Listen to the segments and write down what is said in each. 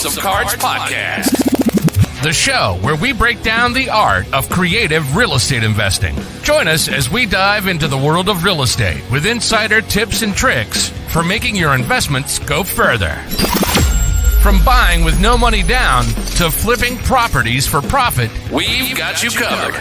House of Cards podcast, the show where we break down the art of creative real estate investing. Join us as we dive into the world of real estate with insider tips and tricks for making your investments go further. From buying with no money down to flipping properties for profit, we've got you covered.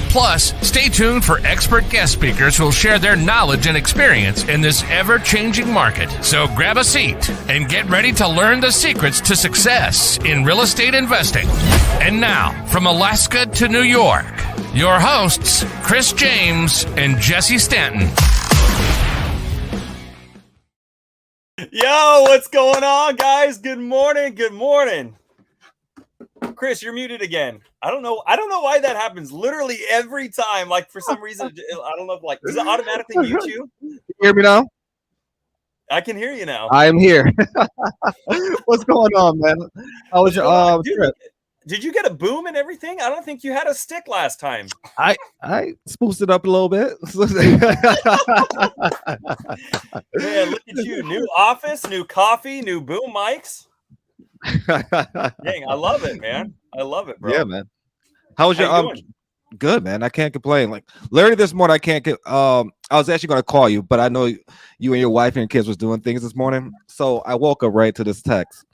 Plus, stay tuned for expert guest speakers who will share their knowledge and experience in this ever-changing market. So grab a seat and get ready to learn the secrets to success in real estate investing. And now, from Alaska to New York, your hosts, Chris James and Jesse Stanton. Yo, what's going on, guys? Good morning. Good morning. Chris, you're muted again. I don't know why that happens literally every time. Like, for some reason, I don't know if, like, does it automatically mute you? You hear me now? I can hear you now. I am here. What's going on, man? How was your trip? Did you get a boom and everything? I don't think you had a stick last time. I spruced it up a little bit. Man, look at you. New office, new coffee, new boom mics. Dang, I love it, man. I love it, bro. Yeah, man. How was your good, man? I can't complain. Like literally this morning, I can't get I was actually gonna call you, but I know you and your wife and your kids was doing things this morning. So I woke up right to this text.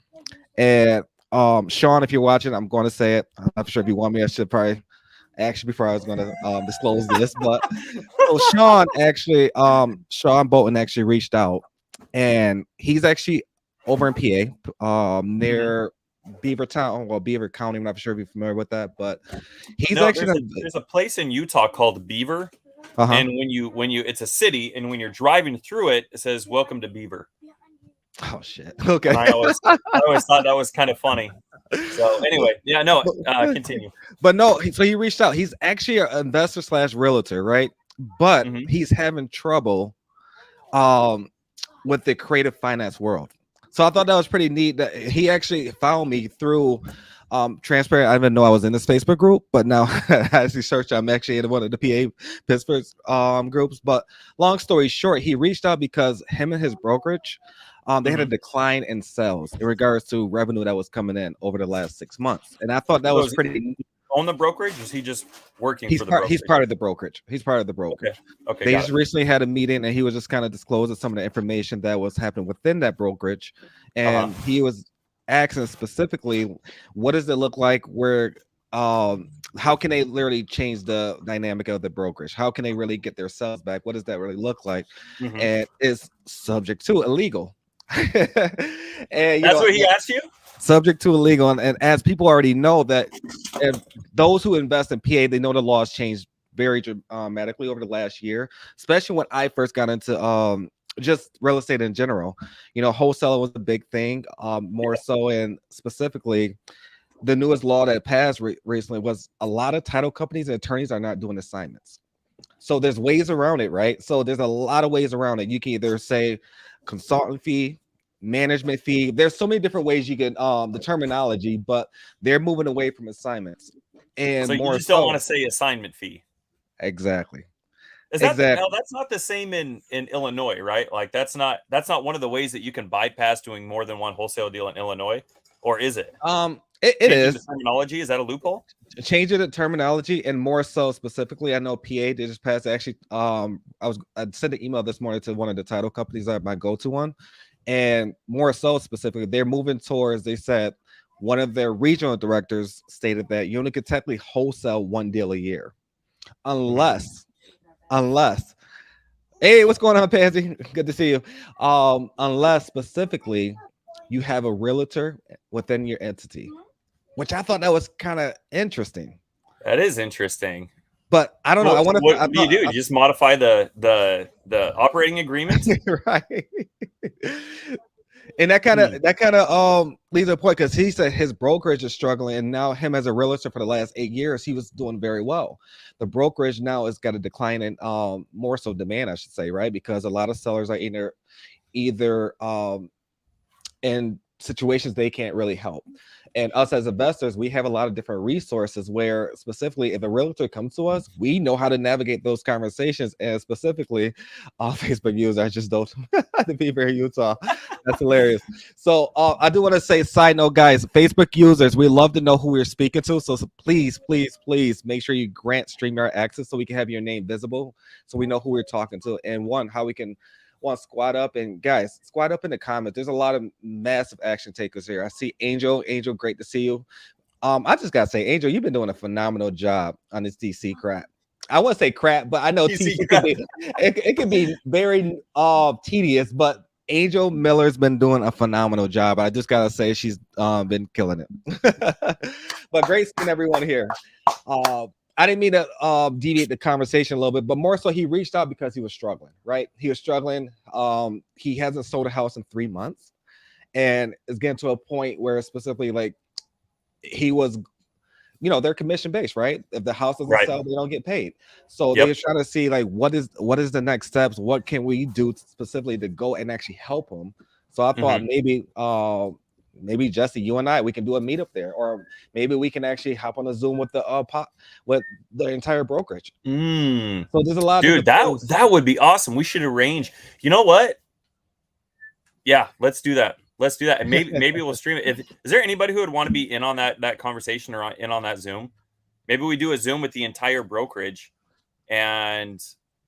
And Sean, if you're watching, I'm gonna say it. I'm not sure if you want me, I should probably actually before I was gonna disclose this, but so Sean Bolton actually reached out, and he's actually over in PA, near Beaver County. I'm not sure if you're familiar with that, but he's there's a place in Utah called Beaver, and when you it's a city, and when you're driving through it, it says "Welcome to Beaver." Oh shit! Okay, and I always thought that was kind of funny. So anyway, yeah, no, continue. But no, so he reached out. He's actually an investor / realtor, right? But he's having trouble, with the creative finance world. So I thought that was pretty neat that he actually found me through Transparent. I didn't know I was in this Facebook group, but now I actually searched. I'm actually in one of the PA Pittsburgh groups. But long story short, he reached out because him and his brokerage, they had a decline in sales in regards to revenue that was coming in over the last 6 months. And I thought that was pretty neat. On the brokerage, or is he just working for the brokerage? He's part of the brokerage. Okay. They just recently had a meeting, and he was just kind of disclosing some of the information that was happening within that brokerage, and he was asking specifically, what does it look like? Where, how can they literally change the dynamic of the brokerage? How can they really get their sales back? What does that really look like? And it's subject to illegal. And that's what he asked you. Subject to illegal, and as people already know that if those who invest in PA, they know the laws changed very dramatically over the last year, especially when I first got into just real estate in general. You know, wholesaling was a big thing, more so, and specifically the newest law that passed recently was a lot of title companies and attorneys are not doing assignments. So there's ways around it, right? So there's a lot of ways around it. You can either say consultant fee, management fee. There's so many different ways you can the terminology, but they're moving away from assignments. And so you just don't want to say assignment fee. Exactly. Is that no, that's not the same in Illinois, right? Like that's not one of the ways that you can bypass doing more than one wholesale deal in Illinois, or is it? It is. The terminology, is that a loophole? Changing the terminology, and more so specifically, I know PA they just passed. Actually, I sent an email this morning to one of the title companies that my go-to one. And more so specifically, they're moving towards, they said, one of their regional directors stated that you only could technically wholesale one deal a year. Unless, hey, what's going on, Pansy? Good to see you. Unless specifically you have a realtor within your entity, which I thought that was kind of interesting. That is interesting. But I don't know. What do you do? You just modify the operating agreement, right? And that kind of leads to a point, because he said his brokerage is struggling, and now him as a realtor for the last 8 years, he was doing very well. The brokerage now has got a decline in more so demand, I should say, right? Because a lot of sellers are either in situations they can't really help. And us as investors, we have a lot of different resources where specifically if a realtor comes to us, we know how to navigate those conversations. And specifically Facebook users, I just don't to be very Utah. That's hilarious. So I do want to say, side note, guys, Facebook users, we love to know who we're speaking to. So please, please, please make sure you grant StreamYard access so we can have your name visible, so we know who we're talking to, and how we can squad up. And guys, squad up in the comments. There's a lot of massive action takers here. I see Angel. Angel, great to see you. I just gotta say, Angel, you've been doing a phenomenal job on this TC crap. I wouldn't say crap, but I know TC can be it can be very tedious, but Angel Miller's been doing a phenomenal job. I just gotta say she's been killing it. But great seeing everyone here. I didn't mean to deviate the conversation a little bit, but more so he reached out because he was struggling, right? He was struggling. He hasn't sold a house in 3 months, and it's getting to a point where specifically like he was, they're commission based, right? If the house doesn't sell, they don't get paid. So they're trying to see like what is the next steps? What can we do specifically to go and actually help him? So I thought maybe Jesse, you and I, we can do a meetup there, or maybe we can actually hop on a Zoom with the entire brokerage. So there's a lot. Dude, that would be awesome. We should arrange. You know what? Yeah, let's do that. Let's do that, and maybe we'll stream it. Is there anybody who would want to be in on that conversation or in on that Zoom? Maybe we do a Zoom with the entire brokerage, and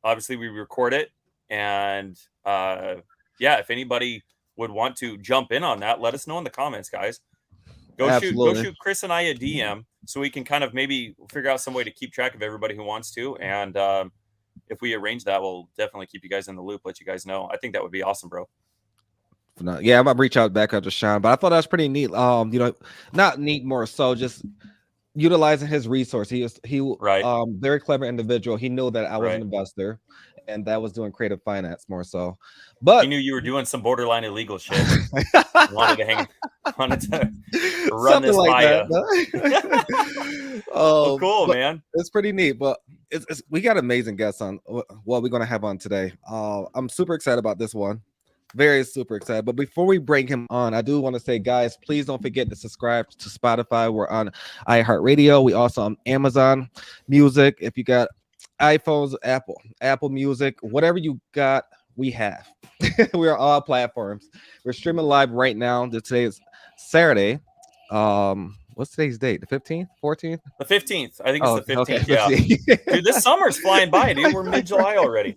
obviously we record it. And if anybody would want to jump in on that, let us know in the comments, guys. Go shoot Chris and I a DM so we can kind of maybe figure out some way to keep track of everybody who wants to. And if we arrange that, we'll definitely keep you guys in the loop, let you guys know. I think that would be awesome, bro. Yeah, I'm gonna reach out back out to Sean, but I thought that was pretty neat. Not neat, more so just utilizing his resource. He very clever individual. He knew that I was an investor, and that was doing creative finance more so. But he knew you were doing some borderline illegal shit. wanted to run something this like by that. Oh, cool, man. It's pretty neat, but we got amazing guests on what we're gonna have on today. I'm super excited about this one. Very super excited. But before we bring him on, I do want to say, guys, please don't forget to subscribe to Spotify. We're on iHeartRadio. We also on Amazon Music. If you got iPhones, Apple Music, whatever you got, we have. We're on all platforms. We're streaming live right now. Today is Saturday. What's today's date? The 15th, 14th? The 15th. I think it's the 15th. Okay. Yeah. Dude, this summer's flying by, dude. We're mid-July already.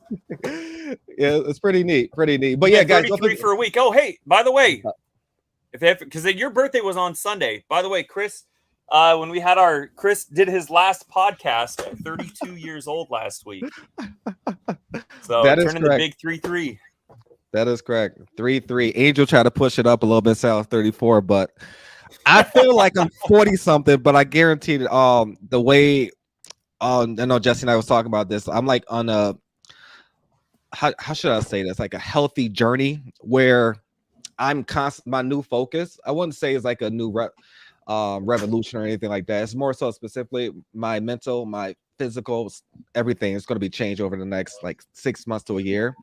Yeah, it's pretty neat. But yeah, guys, 33 for a week. Oh, hey, by the way, because your birthday was on Sunday. By the way, Chris, when we had Chris did his last podcast at 32 years old last week. So that is turning correct. The big 3-3. That is correct. 3-3. Angel tried to push it up a little bit, south 34, but I feel like I'm 40 something, but I guarantee that the way I know Jesse and I was talking about this. I'm like on a how should I say this? Like a healthy journey where I'm my new focus. I wouldn't say it's like a new revolution or anything like that. It's more so specifically my mental, my physical, everything is going to be changed over the next like 6 months to a year.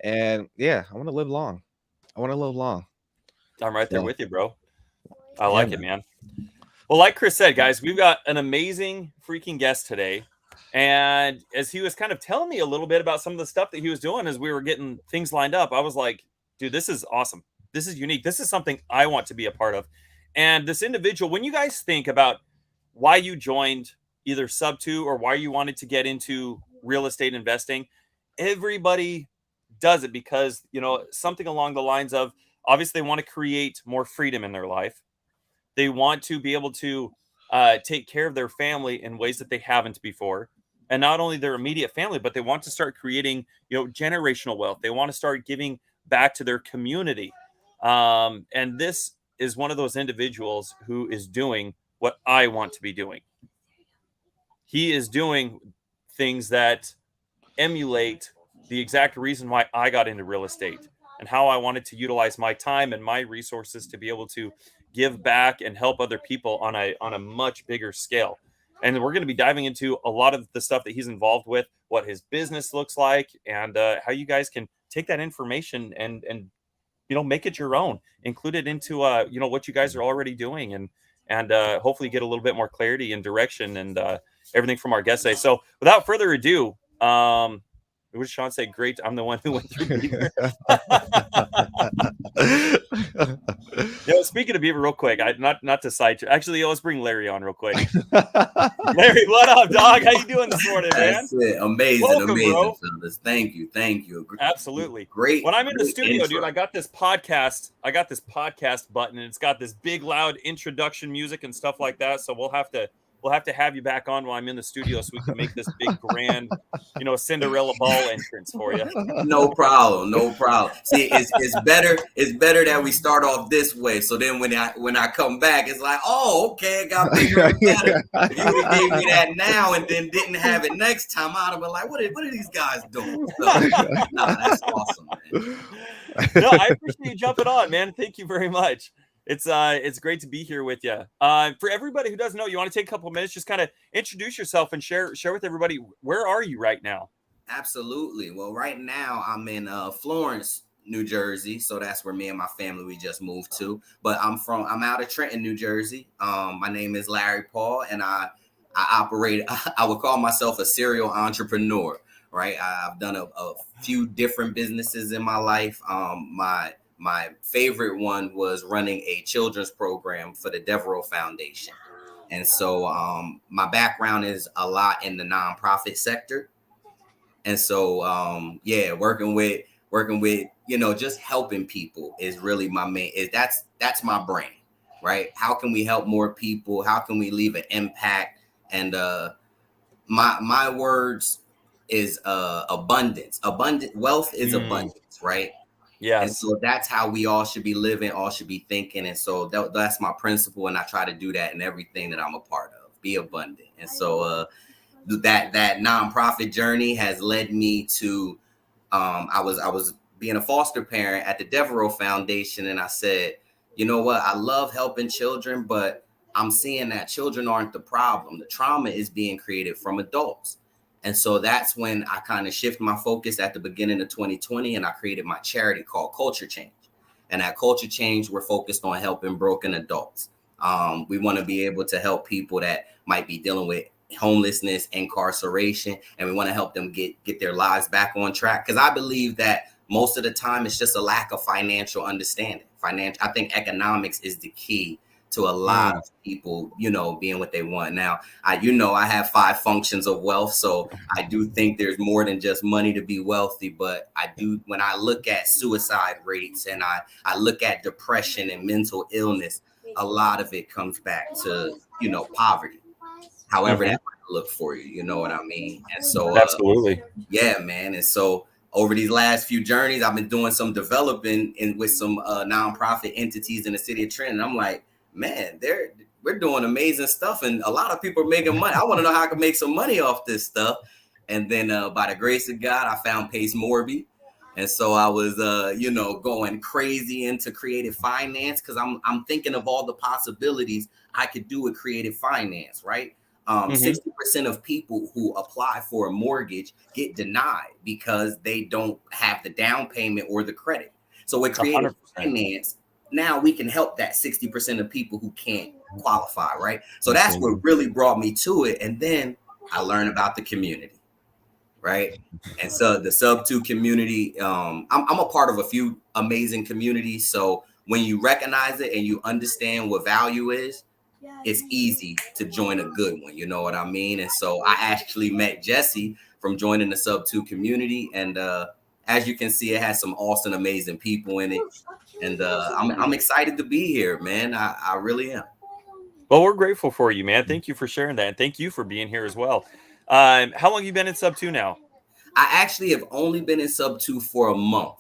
And yeah, I want to live long. I'm right there with you, bro. I like it, man. Well, like Chris said, guys, we've got an amazing freaking guest today. And as he was kind of telling me a little bit about some of the stuff that he was doing as we were getting things lined up, I was like, dude, this is awesome. This is unique. This is something I want to be a part of. And this individual, when you guys think about why you joined either Sub2 or why you wanted to get into real estate investing, everybody does it because, something along the lines of, obviously they want to create more freedom in their life. They want to be able to take care of their family in ways that they haven't before. And not only their immediate family, but they want to start creating, generational wealth. They want to start giving back to their community. And this is one of those individuals who is doing what I want to be doing. He is doing things that emulate the exact reason why I got into real estate and how I wanted to utilize my time and my resources to be able to give back and help other people on a much bigger scale. And we're going to be diving into a lot of the stuff that he's involved with, what his business looks like, and how you guys can take that information and make it your own, include it into what you guys are already doing, and hopefully get a little bit more clarity and direction and everything from our guest say. So without further ado, what did Sean say? Great. I'm the one who went through Beaver. Speaking of Beaver, real quick, not to sidetrack. Actually, let's bring Larry on real quick. Larry, what up, dog? How you doing this morning, man? That's it. Amazing, Welcome, bro. Fellas. Thank you. Absolutely. Great. When I'm in the studio, intro. dude, I got this podcast button, and it's got this big loud introduction music and stuff like that. So we'll have to have you back on while I'm in the studio so we can make this big grand, Cinderella ball entrance for you. No problem. See, it's better that we start off this way. So then when I come back, it's like, oh, okay, it got bigger and better. If you would have gave me that now and then didn't have it next time, I'd have been like, what are these guys doing? So, that's awesome, man. No, I appreciate you jumping on, man. Thank you very much. It's great to be here with you. For everybody who doesn't know, you want to take a couple of minutes, just kind of introduce yourself and share with everybody, where are you right now? Absolutely. Well, right now I'm in Florence, New Jersey. So that's where me and my family, we just moved to. But I'm out of Trenton, New Jersey. My name is Larry Paul, and I operate, I would call myself a serial entrepreneur, right? I've done a few different businesses in my life. My favorite one was running a children's program for the Devereaux Foundation. And so my background is a lot in the nonprofit sector. And so, working with, just helping people is really my main, that's my brain, right? How can we help more people? How can we leave an impact? And my words is abundance. Wealth is abundance, right? Yeah. And so that's how we all should be living, all should be thinking. And so that's my principle. And I try to do that in everything that I'm a part of, be abundant. And so that nonprofit journey has led me to, I was being a foster parent at the Devereaux Foundation. And I said, you know what? I love helping children, but I'm seeing that children aren't the problem. The trauma is being created from adults. And so that's when I kind of shift my focus at the beginning of 2020, and I created my charity called Culture Change. And at Culture Change, we're focused on helping broken adults. We want to be able to help people that might be dealing with homelessness, incarceration, and we want to help them get their lives back on track. Because I believe that most of the time it's just a lack of financial understanding. I think economics is the key to a lot of people, being what they want. Now, I have 5 functions of wealth. So I do think there's more than just money to be wealthy. But when I look at suicide rates and I look at depression and mental illness, a lot of it comes back to, poverty. However, that might look for you, you know what I mean? And so, absolutely. Yeah, man. And so over these last few journeys, I've been doing some developing with some nonprofit entities in the city of Trenton. I'm like, man, we're doing amazing stuff, and a lot of people are making money. I want to know how I can make some money off this stuff. And then by the grace of God, I found Pace Morby. And so I was, going crazy into creative finance because I'm thinking of all the possibilities I could do with creative finance, right? 60% of people who apply for a mortgage get denied because they don't have the down payment or the credit. So with creative 100%. Finance, now we can help that 60% of people who can't qualify, right? So that's what really brought me to it. And then I learned about the community, right? And so the Sub 2 community, I'm a part of a few amazing communities. So when you recognize it and you understand what value is, it's easy to join a good one. You know what I mean? And so I actually met Jesse from joining the Sub 2 community. And as you can see, it has some awesome, amazing people in it. And I'm excited to be here, man. I really am. Well, we're grateful for you, man. Thank you for sharing that. And thank you for being here as well. How long have you been in Sub 2 now? I actually have only been in Sub 2 for a month.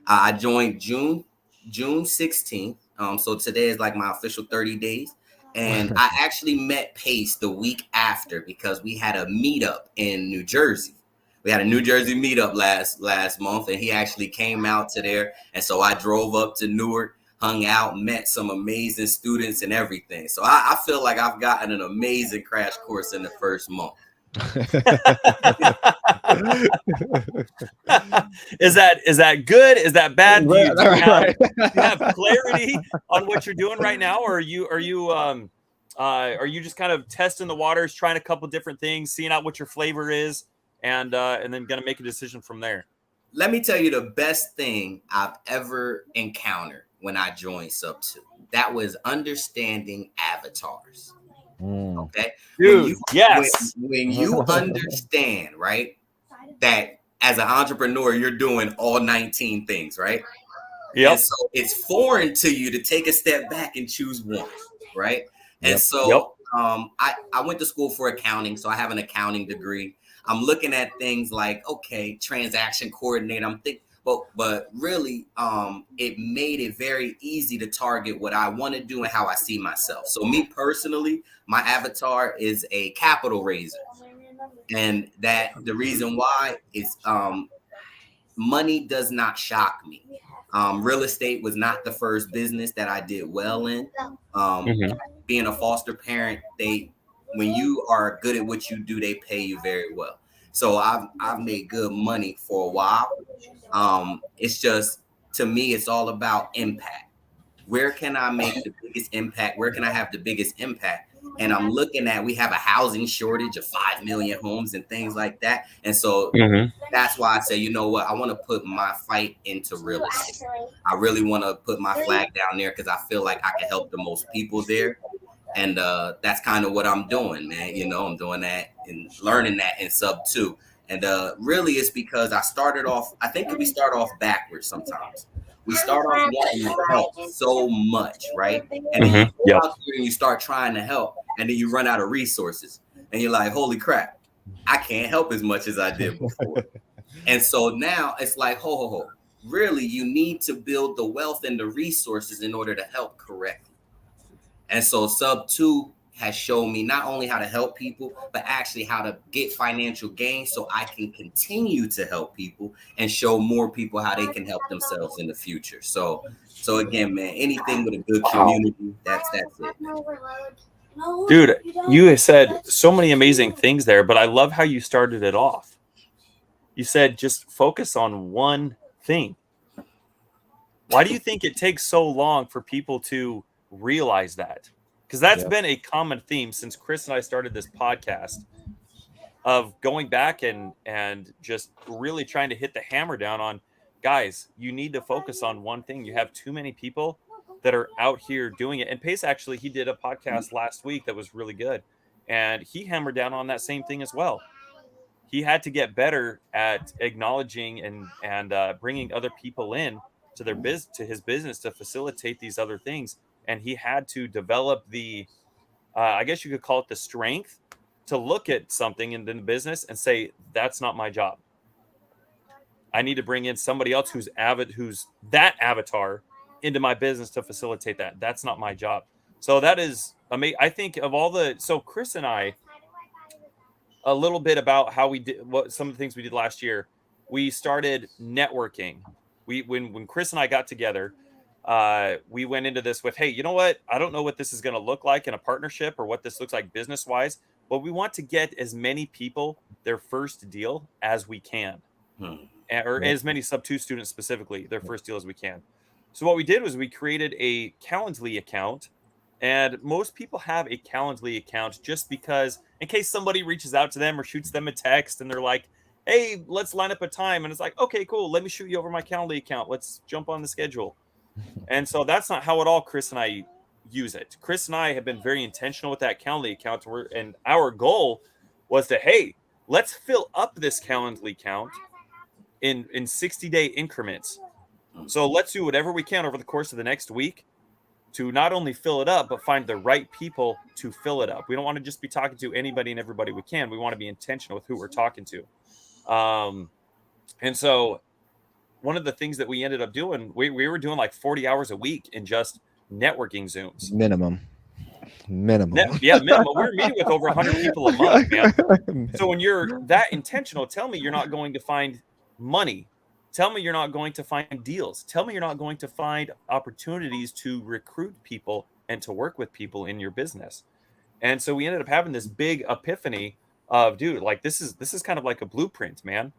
I joined June 16th. So today is like my official 30 days. And I actually met Pace the week after because we had a meetup in New Jersey. We had a New Jersey meetup last month, and he actually came out to there. And so I drove up to Newark, hung out, met some amazing students and everything. So I feel like I've gotten an amazing crash course in the first month. Is that good? Is that bad? Do you Right. have clarity on what you're doing right now, or are you just kind of testing the waters, trying a couple different things, seeing out what your flavor is, and then gonna make a decision from there? Let me tell you the best thing I've ever encountered when I joined Sub 2. That was understanding avatars. Okay, Dude, yes. When you understand, right, that as an entrepreneur you're doing all 19 things, right? Yep. And so it's foreign to you to take a step back and choose one, right? And Yep. so I went to school for accounting, so I have an accounting degree. I'm looking at things like, okay, transaction coordinator. I'm thinking, but really, it made it very easy to target what I want to do and how I see myself. So me personally, my avatar is a capital raiser, and that the reason why is money does not shock me. Real estate was not the first business that I did well in. Being a foster parent, when you are good at what you do, they pay you very well. So I've made good money for a while. It's just, to me, it's all about impact. Where can I make the biggest impact? Where can I have the biggest impact? And I'm looking at, we have a housing shortage of 5 million homes and things like that. And so that's why I say, you know what? I want to put my fight into real estate. I really want to put my flag down there because I feel like I can help the most people there. And that's kind of what I'm doing, man. You know, I'm doing that and learning that in Sub 2. And really it's because I think we start off backwards sometimes. We start off wanting to help so much, right? And then you go out here and you start trying to help, and then you run out of resources. And you're like, holy crap, I can't help as much as I did before. And so now it's like, ho. Really, you need to build the wealth and the resources in order to help correctly. And so Sub 2 has shown me not only how to help people, but actually how to get financial gain so I can continue to help people and show more people how they can help themselves in the future. So again, man, anything with a good community, that's it. Dude, you said so many amazing things there, but I love how you started it off. You said just focus on one thing. Why do you think it takes so long for people to realize that? Because that's been a common theme since Chris and I started this podcast, of going back and just really trying to hit the hammer down on, guys, you need to focus on one thing. You have too many people that are out here doing it. And Pace, actually, he did a podcast last week that was really good, and he hammered down on that same thing as well. He had to get better at acknowledging and bringing other people in to his business to facilitate these other things. And he had to develop the, I guess you could call it the strength to look at something in the business and say, that's not my job. I need to bring in somebody else who's that avatar into my business to facilitate that. That's not my job. So that is amazing. I think of so Chris and I, a little bit about how we did some of the things we did last year. We started networking. When Chris and I got together, we went into this with, hey, you know what? I don't know what this is going to look like in a partnership or what this looks like business wise, but we want to get as many people their first deal as we can, or as many Sub 2 students specifically their first deal as we can. So what we did was we created a Calendly account, and most people have a Calendly account just because in case somebody reaches out to them or shoots them a text and they're like, hey, let's line up a time. And it's like, okay, cool. Let me shoot you over my Calendly account. Let's jump on the schedule. And so that's not how at all Chris and I use it. Chris and I have been very intentional with that Calendly account. And our goal was to, hey, let's fill up this Calendly account in 60-day increments. So let's do whatever we can over the course of the next week to not only fill it up, but find the right people to fill it up. We don't want to just be talking to anybody and everybody we can. We want to be intentional with who we're talking to. And so one of the things that we ended up doing, we were doing like 40 hours a week in just networking Zooms. Minimum. Minimum. We were meeting with over 100 people a month, man. So when you're that intentional, tell me you're not going to find money. Tell me you're not going to find deals. Tell me you're not going to find opportunities to recruit people and to work with people in your business. And so we ended up having this big epiphany of, dude, like this is kind of like a blueprint, man.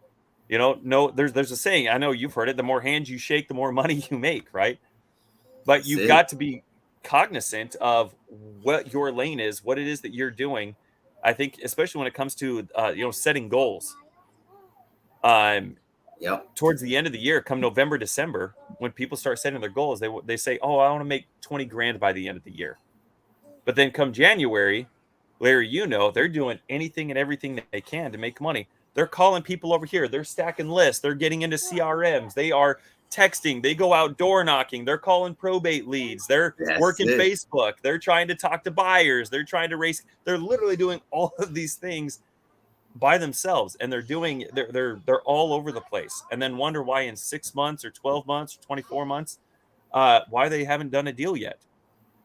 No, there's a saying, I know you've heard it, the more hands you shake, the more money you make, right? But That's you've it. got to be cognizant of what your lane is, what it is that you're doing. I think, especially when it comes to setting goals. Yep. Towards the end of the year, come November, December, when people start setting their goals, they say, "Oh, I want to make 20 grand by the end of the year." But then come January, Larry, they're doing anything and everything that they can to make money. They're calling people over here. They're stacking lists. They're getting into CRMs. They are texting. They go out door knocking. They're calling probate leads. They're That's working it. Facebook. They're trying to talk to buyers. They're trying to raise. They're literally doing all of these things by themselves, and they're all over the place. And then wonder why in 6 months or 12 months or 24 months, why they haven't done a deal yet.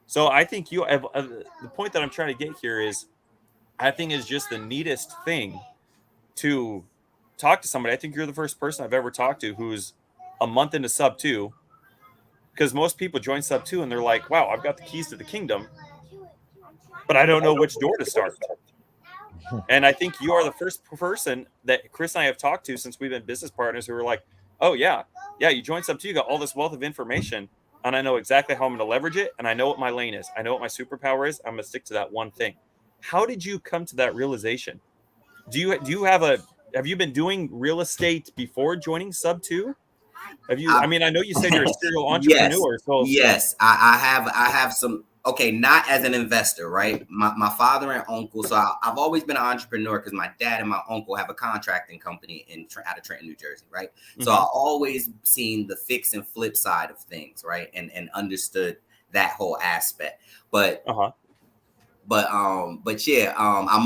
So I think the point that I'm trying to get here is, I think is just the neatest thing to talk to somebody. I think you're the first person I've ever talked to who's a month into sub 2, because most people join sub 2 and they're like, wow, I've got the keys to the kingdom, but I don't know which door to start. And I think you are the first person that Chris and I have talked to since we've been business partners who are like, oh yeah, you joined sub 2, you got all this wealth of information, and I know exactly how I'm going to leverage it, and I know what my lane is. I know what my superpower is. I'm going to stick to that one thing. How did you come to that realization? Do you have you been doing real estate before joining sub 2? Have you? I mean, I know you said you're a serial entrepreneur. Yes, I have some. Okay, not as an investor, right? My father and uncle. So I've always been an entrepreneur because my dad and my uncle have a contracting company out of Trenton, New Jersey, right? Mm-hmm. So I always seen the fix and flip side of things, right? And understood that whole aspect. But I'm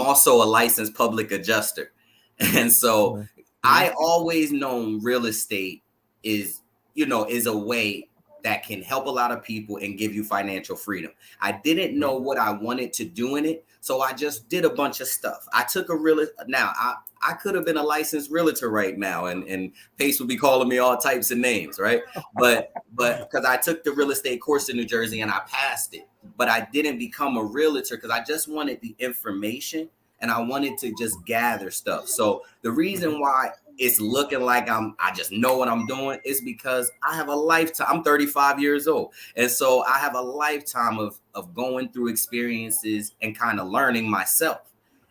also a licensed public adjuster, and so I always known real estate is a way that can help a lot of people and give you financial freedom. I didn't know what I wanted to do in it, so I just did a bunch of stuff. I took I could have been a licensed realtor right now, and Pace would be calling me all types of names, right? But because I took the real estate course in New Jersey and I passed it, but I didn't become a realtor because I just wanted the information and I wanted to just gather stuff. So the reason why it's looking like I just know what I'm doing is because I have a lifetime. I'm 35 years old. And so I have a lifetime of going through experiences and kind of learning myself.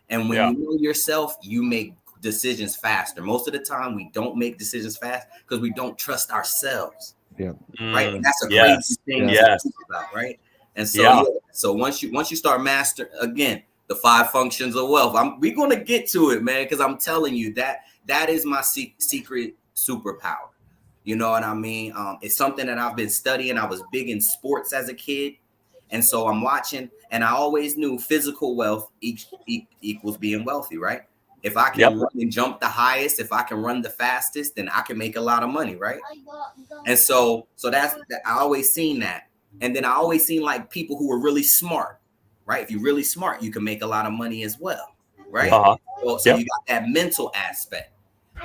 And when you know yourself, you make decisions faster. Most of the time we don't make decisions fast because we don't trust ourselves. Yeah. Right. And that's a crazy thing to think about, right? And so so once you start mastering, again, the 5 functions of wealth, we're going to get to it, man, because I'm telling you that is my secret superpower. You know what I mean? It's something that I've been studying. I was big in sports as a kid. And so I'm watching, and I always knew physical wealth equals being wealthy, right? If I can run and jump the highest, if I can run the fastest, then I can make a lot of money, right? And so I always seen that. And then I always seen like people who were really smart, right? If you're really smart, you can make a lot of money as well, right? So you got that mental aspect.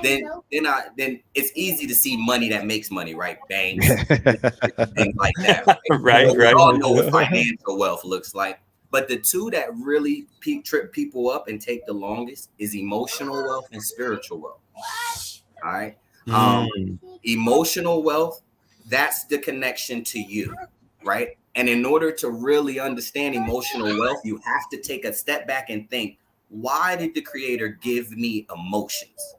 Then it's easy to see money that makes money, right? Banks, things like that. Right? We all know what financial wealth looks like. But the two that really trip people up and take the longest is emotional wealth and spiritual wealth. All right. Emotional wealth, that's the connection to you, right? And in order to really understand emotional wealth, you have to take a step back and think, why did the creator give me emotions?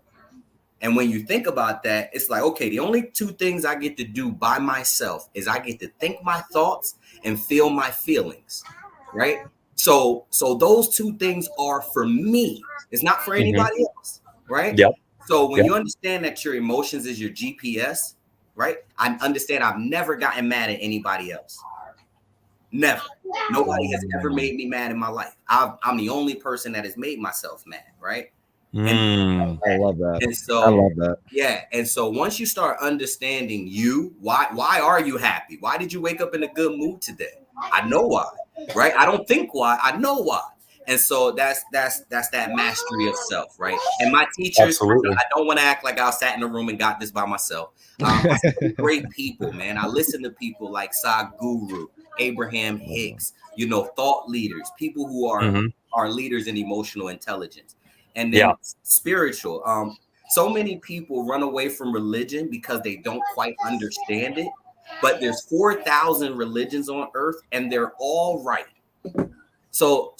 And when you think about that, it's like, okay, the only 2 things I get to do by myself is I get to think my thoughts and feel my feelings, right? So those 2 things are for me. It's not for anybody else, right? Yep. So when you understand that your emotions is your GPS, right? I understand I've never gotten mad at anybody else. Never. Nobody has ever made me mad in my life. I'm the only person that has made myself mad, right? And I love that. And so I love that. Yeah. And so once you start understanding why are you happy? Why did you wake up in a good mood today? I know why, right? I don't think why, I know why. And so that's that mastery of self, right? And my teachers, I don't want to act like I sat in a room and got this by myself. Great people, man. I listen to people like Sadhguru, Abraham Hicks, thought leaders, people who are leaders in emotional intelligence. And then spiritual. So many people run away from religion because they don't quite understand it. But there's 4,000 religions on earth, and they're all right. So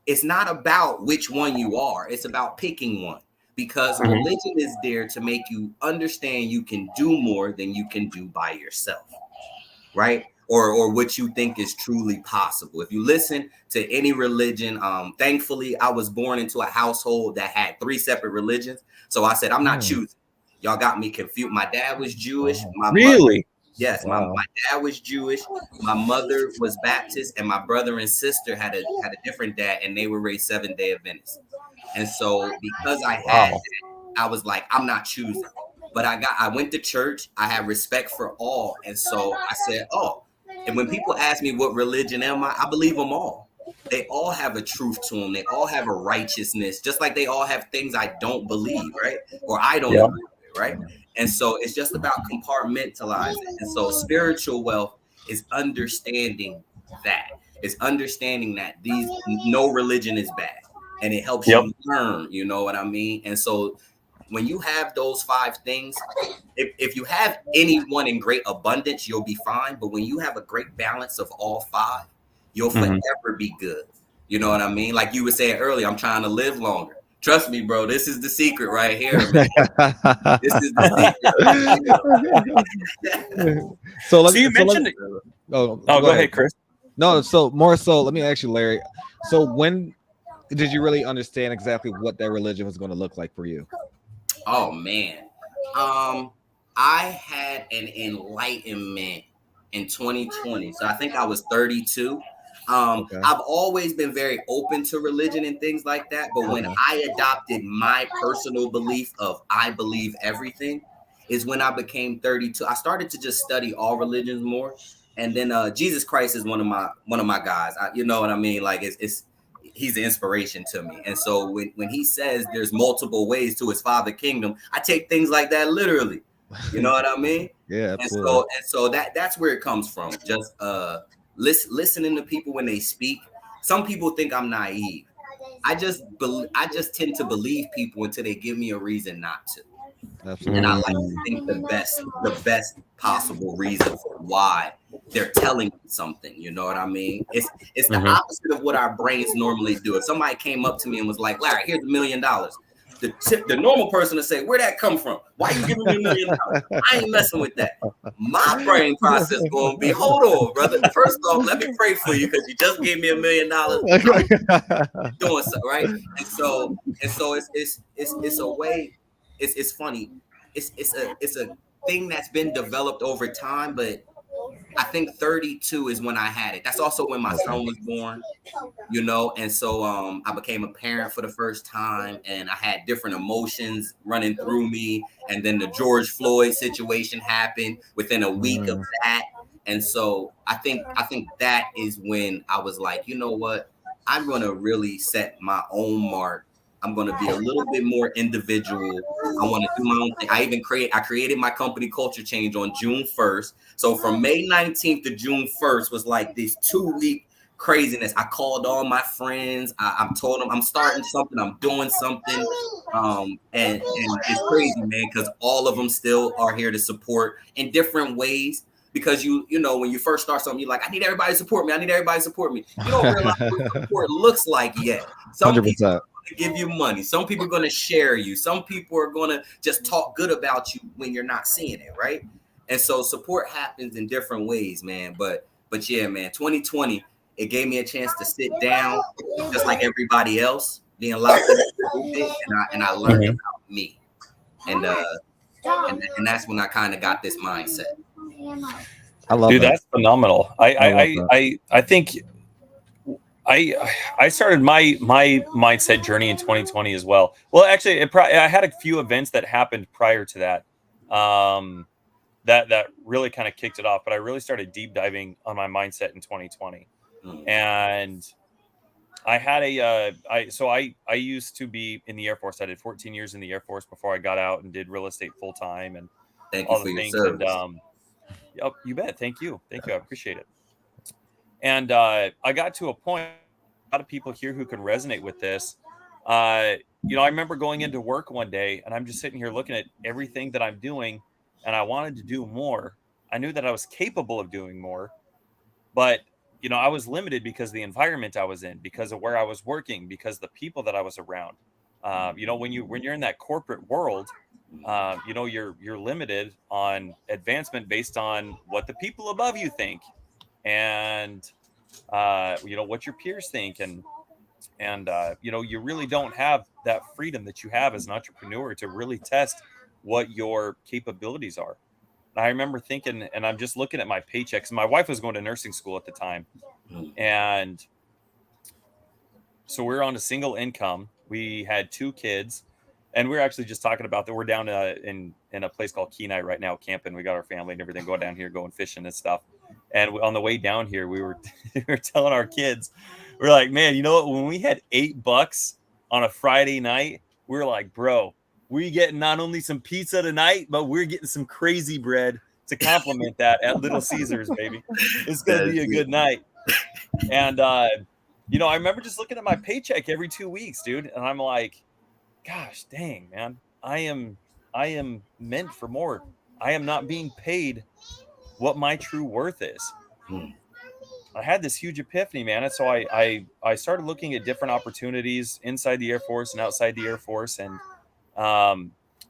it's not about which one you are. It's about picking one, because religion is there to make you understand you can do more than you can do by yourself, right? Or what you think is truly possible. If you listen to any religion, thankfully, I was born into a household that had 3 separate religions. So I said, I'm not choosing. Y'all got me confused. My dad was Jewish. My mother, yes, my dad was Jewish. My mother was Baptist, and my brother and sister had a different dad, and they were raised Seventh-day Adventists. And so because I had that, I was like, I'm not choosing. But I went to church. I had respect for all. And so I said, and when people ask me what religion am I believe them all. They all have a truth to them. They all have a righteousness, just like they all have things I don't believe, right? Or I don't agree with, right? And so it's just about compartmentalizing. And so spiritual wealth is understanding that. It's understanding that no religion is bad, and it helps you learn, you know what I mean? And so when you have those 5 things, if you have any one in great abundance, you'll be fine. But when you have a great balance of all 5, you'll forever be good. You know what I mean? Like you were saying earlier, I'm trying to live longer. Trust me, bro. This is the secret right here, man. This is the secret. So you mentioned it. Go ahead, Chris. No, so more so, let me ask you, Larry. So when did you really understand exactly what that religion was going to look like for you? Oh man. I had an enlightenment in 2020. So I think I was 32. I've always been very open to religion and things like that. But when I adopted my personal belief of I believe everything is when I became 32. I started to just study all religions more. And then Jesus Christ is one of my guys. You know what I mean? Like he's an inspiration to me. And so when he says there's multiple ways to his Father kingdom, I take things like that literally. You know what I mean? Yeah, absolutely. And so that's where it comes from. Just listening to people when they speak. Some people think I'm naive. I just tend to believe people until they give me a reason not to. Absolutely. And I like to think the best possible reason for why they're telling me something. You know what I mean? It's the opposite of what our brains normally do. If somebody came up to me and was like, Larry, here's $1 million. The normal person would say, where'd that come from? Why you giving me $1 million? I ain't messing with that. My brain process going to be, hold on, brother. First off, let me pray for you because you just gave me $1 million. Doing something, right? And so it's a way. It's funny. It's a thing that's been developed over time, but I think 32 is when I had it. That's also when my son was born, you know. And so I became a parent for the first time, and I had different emotions running through me. And then the George Floyd situation happened within a week of that. And so I think that is when I was like, you know what? I'm going to really set my own mark. I'm going to be a little bit more individual. I want to do my own thing. I created my company Culture Change on June 1st. So from May 19th to June 1st was like this 2-week craziness. I called all my friends. I told them I'm starting something. I'm doing something. And it's crazy, man, because all of them still are here to support in different ways. Because you know, when you first start something, you're like, I need everybody to support me. I need everybody to support me. You don't realize what support looks like yet. Some 100%. People are going to give you money. Some people are going to share you. Some people are going to just talk good about you when you're not seeing it, right? And so support happens in different ways, man. But yeah, man, 2020, it gave me a chance to sit down, just like everybody else, being locked in a little bit, and I learned about me, and that's when I kind of got this mindset. I love Dude, that. that's phenomenal. I think I started my mindset journey in 2020 as well. Well, actually, I had a few events that happened prior to that. That really kind of kicked it off, but I really started deep diving on my mindset in 2020. And I had I used to be in the Air Force. I did 14 years in the Air Force before I got out and did real estate full time and all the things. And yep, you bet. Thank you. I appreciate it. And I got to a point, a lot of people here who can resonate with this. I remember going into work one day and I'm just sitting here looking at everything that I'm doing and I wanted to do more. I knew that I was capable of doing more, but I was limited because of the environment I was in, because of where I was working, because of the people that I was around. When you're in that corporate world, you're limited on advancement based on what the people above you think, and what your peers think, and you really don't have that freedom that you have as an entrepreneur to really test what your capabilities are. I remember thinking, and I'm just looking at my paychecks. My wife was going to nursing school at the time, and so we're on a single income. We had 2 kids, and we're actually just talking about that. We're down in a place called Kenai right now, camping. We got our family and everything going down here, going fishing and stuff. And on the way down here, we were we were telling our kids, we're like, man, you know what? When we had $8 on a Friday night, we were like, bro, we getting not only some pizza tonight, but we're getting some crazy bread to complement that at Little Caesars, baby. It's gonna be a good night. And I remember just looking at my paycheck every 2 weeks, dude, and I'm like, gosh dang, man, I am meant for more. I am not being paid what my true worth is. I had this huge epiphany, man. And so I started looking at different opportunities inside the Air Force and outside the Air Force. And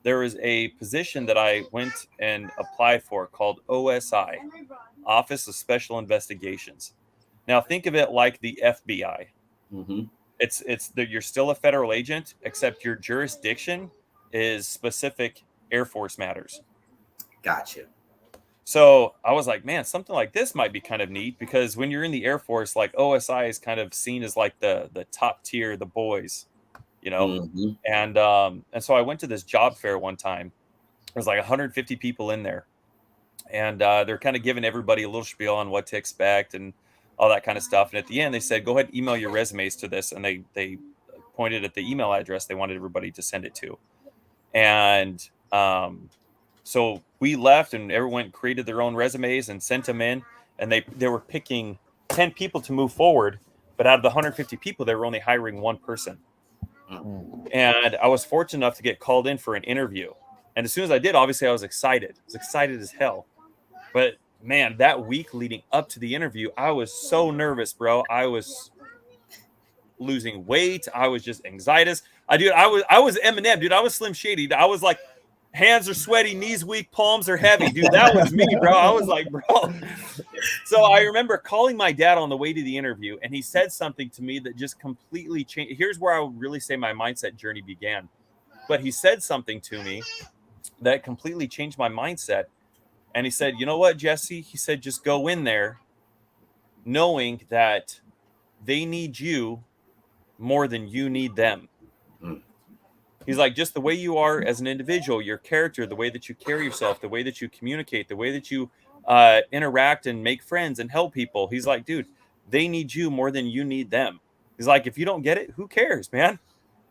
there was a position that I went and applied for called OSI, Office of Special Investigations. Now think of it like the FBI. Mm-hmm. It's that you're still a federal agent, except your jurisdiction is specific Air Force matters. Gotcha. So I was like, man, something like this might be kind of neat, because when you're in the Air Force, like OSI is kind of seen as like the top tier, the boys, Mm-hmm. And so I went to this job fair one time. There's like 150 people in there, and they're kind of giving everybody a little spiel on what to expect and all that kind of stuff. And at the end, they said, go ahead and email your resumes to this. And they pointed at the email address they wanted everybody to send it to. And so we left, and everyone created their own resumes and sent them in. And they were picking 10 people to move forward. But out of the 150 people, they were only hiring one person. And I was fortunate enough to get called in for an interview. And as soon as I did, obviously I was excited. I was excited as hell. But man, that week leading up to the interview, I was so nervous, bro. I was losing weight. I was just anxious. I was Eminem, dude. I was Slim Shady. I was like, hands are sweaty, knees weak, palms are heavy, dude. That was me, bro. I was like, bro. So I remember calling my dad on the way to the interview, and he said something to me that just completely changed. Here's where I would really say my mindset journey began. But he said something to me that completely changed my mindset. And he said, you know what, Jesse? He said, just go in there knowing that they need you more than you need them. He's like, just the way you are as an individual, your character, the way that you carry yourself, the way that you communicate, the way that you interact and make friends and help people. He's like, dude, they need you more than you need them. He's like, if you don't get it, who cares, man?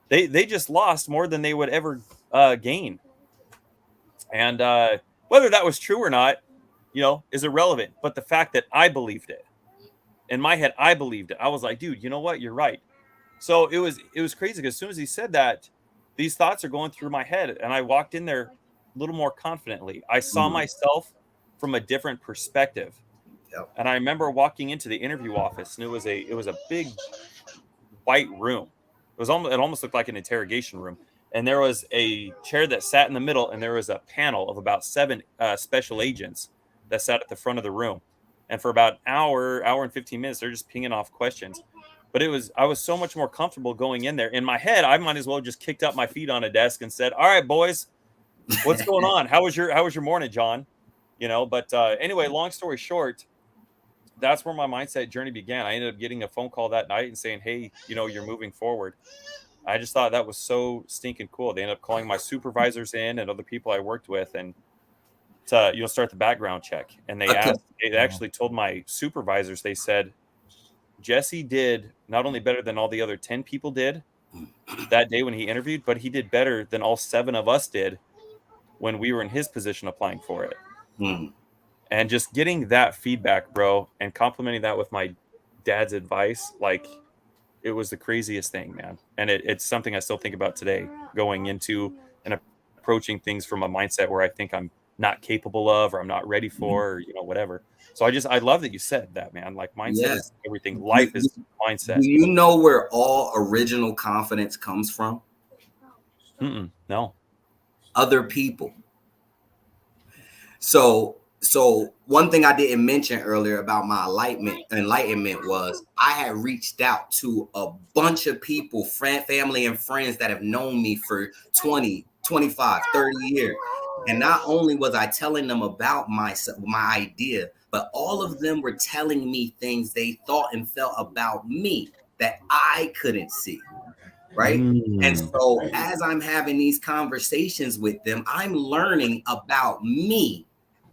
They just lost more than they would ever gain. And whether that was true or not, is irrelevant. But the fact that I believed it, in my head, I believed it. I was like, dude, you know what? You're right. So it was crazy, because as soon as he said that, these thoughts are going through my head, and I walked in there a little more confidently. I saw myself from a different perspective. Yep. And I remember walking into the interview office, and it was a big white room. It almost looked like an interrogation room. And there was a chair that sat in the middle, and there was a panel of about 7 special agents that sat at the front of the room. And for about an hour and 15 minutes, they're just pinging off questions. But I was so much more comfortable going in there. In my head, I might as well just kicked up my feet on a desk and said, all right, boys, what's going on? How was your morning, John? But anyway, long story short, that's where my mindset journey began. I ended up getting a phone call that night and saying, hey, you're moving forward. I just thought that was so stinking cool. They ended up calling my supervisors in and other people I worked with, and to start the background check. And they actually told my supervisors, they said, Jesse did not only better than all the other 10 people did that day when he interviewed, but he did better than all 7 of us did when we were in his position applying for it. And just getting that feedback, bro, and complimenting that with my dad's advice, like, was the craziest thing, man. And it's something I still think about today, going into and approaching things from a mindset where I think I'm not capable of, or I'm not ready for, or, whatever. So I love that you said that, man. Like, mindset Yeah. is everything. Life is mindset. Do you know where all original confidence comes from? No. Other people. So one thing I didn't mention earlier about my enlightenment was I had reached out to a bunch of people, family and friends that have known me for 20, 25, 30 years. And not only was I telling them about my idea, but all of them were telling me things they thought and felt about me that I couldn't see. Right. And so as I'm having these conversations with them, I'm learning about me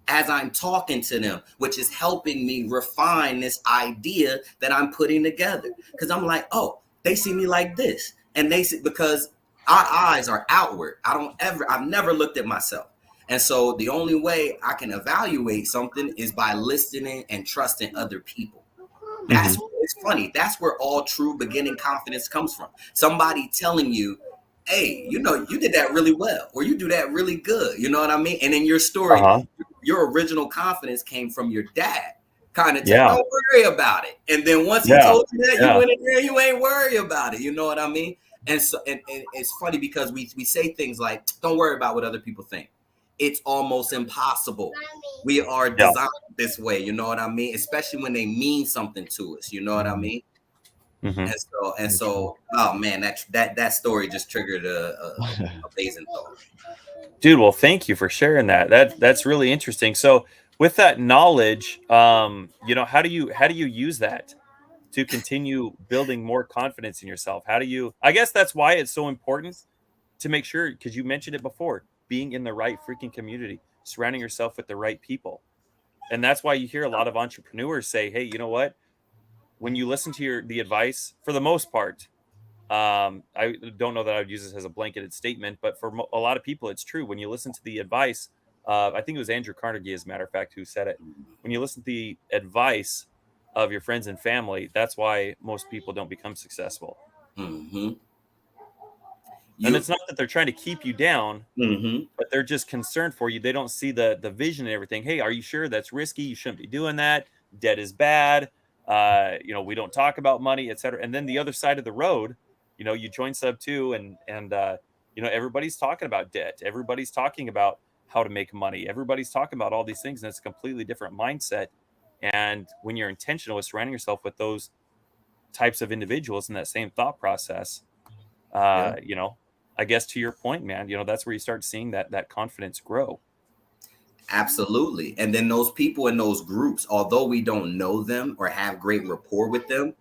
as I'm talking to them, which is helping me refine this idea that I'm putting together. Because I'm like, oh, they see me like this. And they see, because our eyes are outward. I've never looked at myself. And so the only way I can evaluate something is by listening and trusting other people. That's it's funny. That's where all true beginning confidence comes from. Somebody telling you, hey, you did that really well, or you do that really good. You know what I mean? And in your story, your original confidence came from your dad. Kind of don't worry about it. And then once he told you that, you went in there, you ain't worry about it. You know what I mean? And so and it's funny because we say things like, don't worry about what other people think. It's almost impossible. We are designed this way, you know what I mean? Especially when they mean something to us, you know what I mean? And so, oh man, that story just triggered a amazing thought. Dude, well, thank you for sharing that. That's really interesting. So, with that knowledge, how do you use that to continue building more confidence in yourself? I guess that's why it's so important to make sure, because you mentioned it before, being in the right freaking community, surrounding yourself with the right people. And that's why you hear a lot of entrepreneurs say, hey, you know what? When you listen to the advice, for the most part, I don't know that I would use this as a blanketed statement, but for a lot of people, it's true. When you listen to the advice, I think it was Andrew Carnegie, as a matter of fact, who said it. When you listen to the advice of your friends and family, that's why most people don't become successful. And it's not that they're trying to keep you down, but they're just concerned for you. They don't see the vision and everything. Hey, are you sure that's risky? You shouldn't be doing that. Debt is bad. We don't talk about money, etc. And then the other side of the road, you join Sub 2 and everybody's talking about debt. Everybody's talking about how to make money. Everybody's talking about all these things, and it's a completely different mindset. And when you're intentional with surrounding yourself with those types of individuals in that same thought process, I guess to your point, man, that's where you start seeing that confidence grow. Absolutely. And then those people in those groups, although we don't know them or have great rapport with them,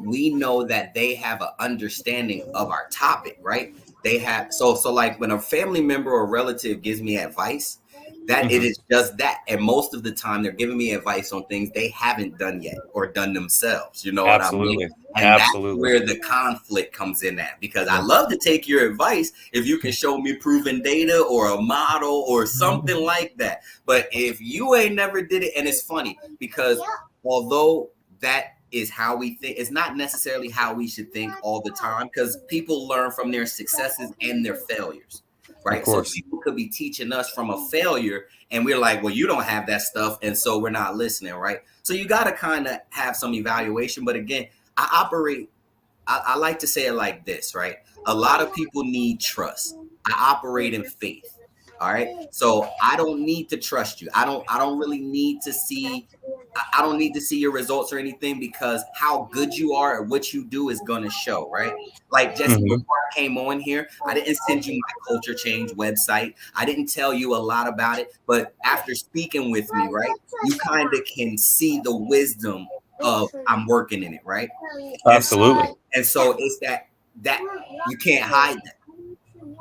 we know that they have an understanding of our topic, right? They have so like when a family member or relative gives me advice, that it is just that. And most of the time they're giving me advice on things they haven't done yet or done themselves. You know what I mean? And that's where the conflict comes in at, because I love to take your advice if you can show me proven data or a model or something like that. But if you ain't never did it, and it's funny because although that is how we think, it's not necessarily how we should think all the time, because people learn from their successes and their failures. Right. So people could be teaching us from a failure and we're like, well, you don't have that stuff. And so we're not listening. Right. So you got to kind of have some evaluation. But again, I like to say it like this. Right. A lot of people need trust. I operate in faith. All right. So I don't need to trust you. I don't really need to see. I don't need to see your results or anything, because how good you are at what you do is going to show, right? Like Jesse, before I came on here, I didn't send you my culture change website. I didn't tell you a lot about it, but after speaking with me, right, you kind of can see the wisdom of I'm working in it, right? Absolutely. And so it's that you can't hide that.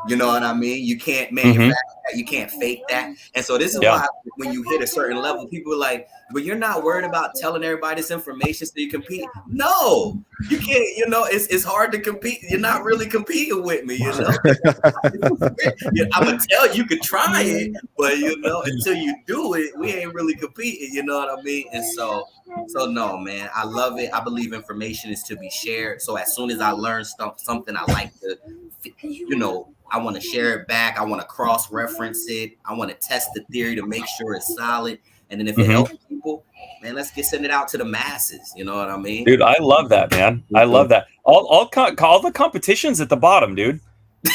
You know what I mean? You can't manufacture that. You can't fake that. And so this is why when you hit a certain level, people are like, but you're not worried about telling everybody this information so you compete. No, you can't. You know, it's hard to compete. You're not really competing with me. You know, I'm gonna tell you could try it, but you know, until you do it, we ain't really competing. You know what I mean? And so no, man, I love it. I believe information is to be shared. So as soon as I learn something, I like to, you know, I want to share it back. I want to cross-reference it. I want to test the theory to make sure it's solid. And then if it helps people, man, let's send it out to the masses. You know what I mean? Dude, I love that, man. I love that. All the competitions at the bottom, dude.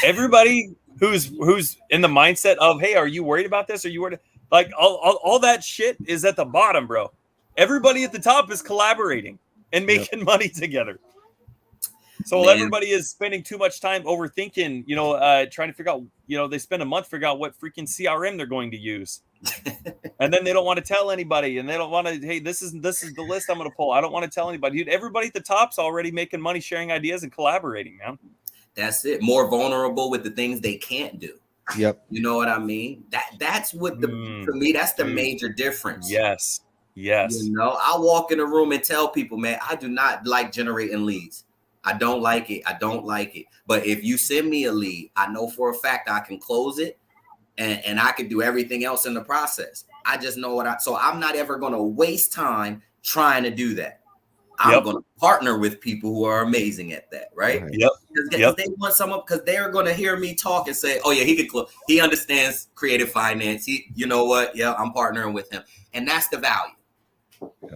Everybody who's in the mindset of, hey, are you worried about this? Are you worried? Like all that shit is at the bottom, bro. Everybody at the top is collaborating and making money together. So while everybody is spending too much time overthinking, you know, trying to figure out, you know, they spend a month figuring out what freaking CRM they're going to use. And then they don't want to tell anybody, and they don't want to, hey, this is the list I'm going to pull. I don't want to tell anybody. Dude, everybody at the top's already making money, sharing ideas and collaborating, man. That's it. More vulnerable with the things they can't do. Yep. You know what I mean? That's what for me, that's the major difference. Yes. You know, I walk in a room and tell people, man, I do not like generating leads. I don't like it. But if you send me a lead, I know for a fact I can close it and I can do everything else in the process. I just know so I'm not ever going to waste time trying to do that. I'm going to partner with people who are amazing at that. Right. Because they want someone, because they're going to hear me talk and say, oh yeah, he could close. He understands creative finance. You know what? Yeah, I'm partnering with him. And that's the value.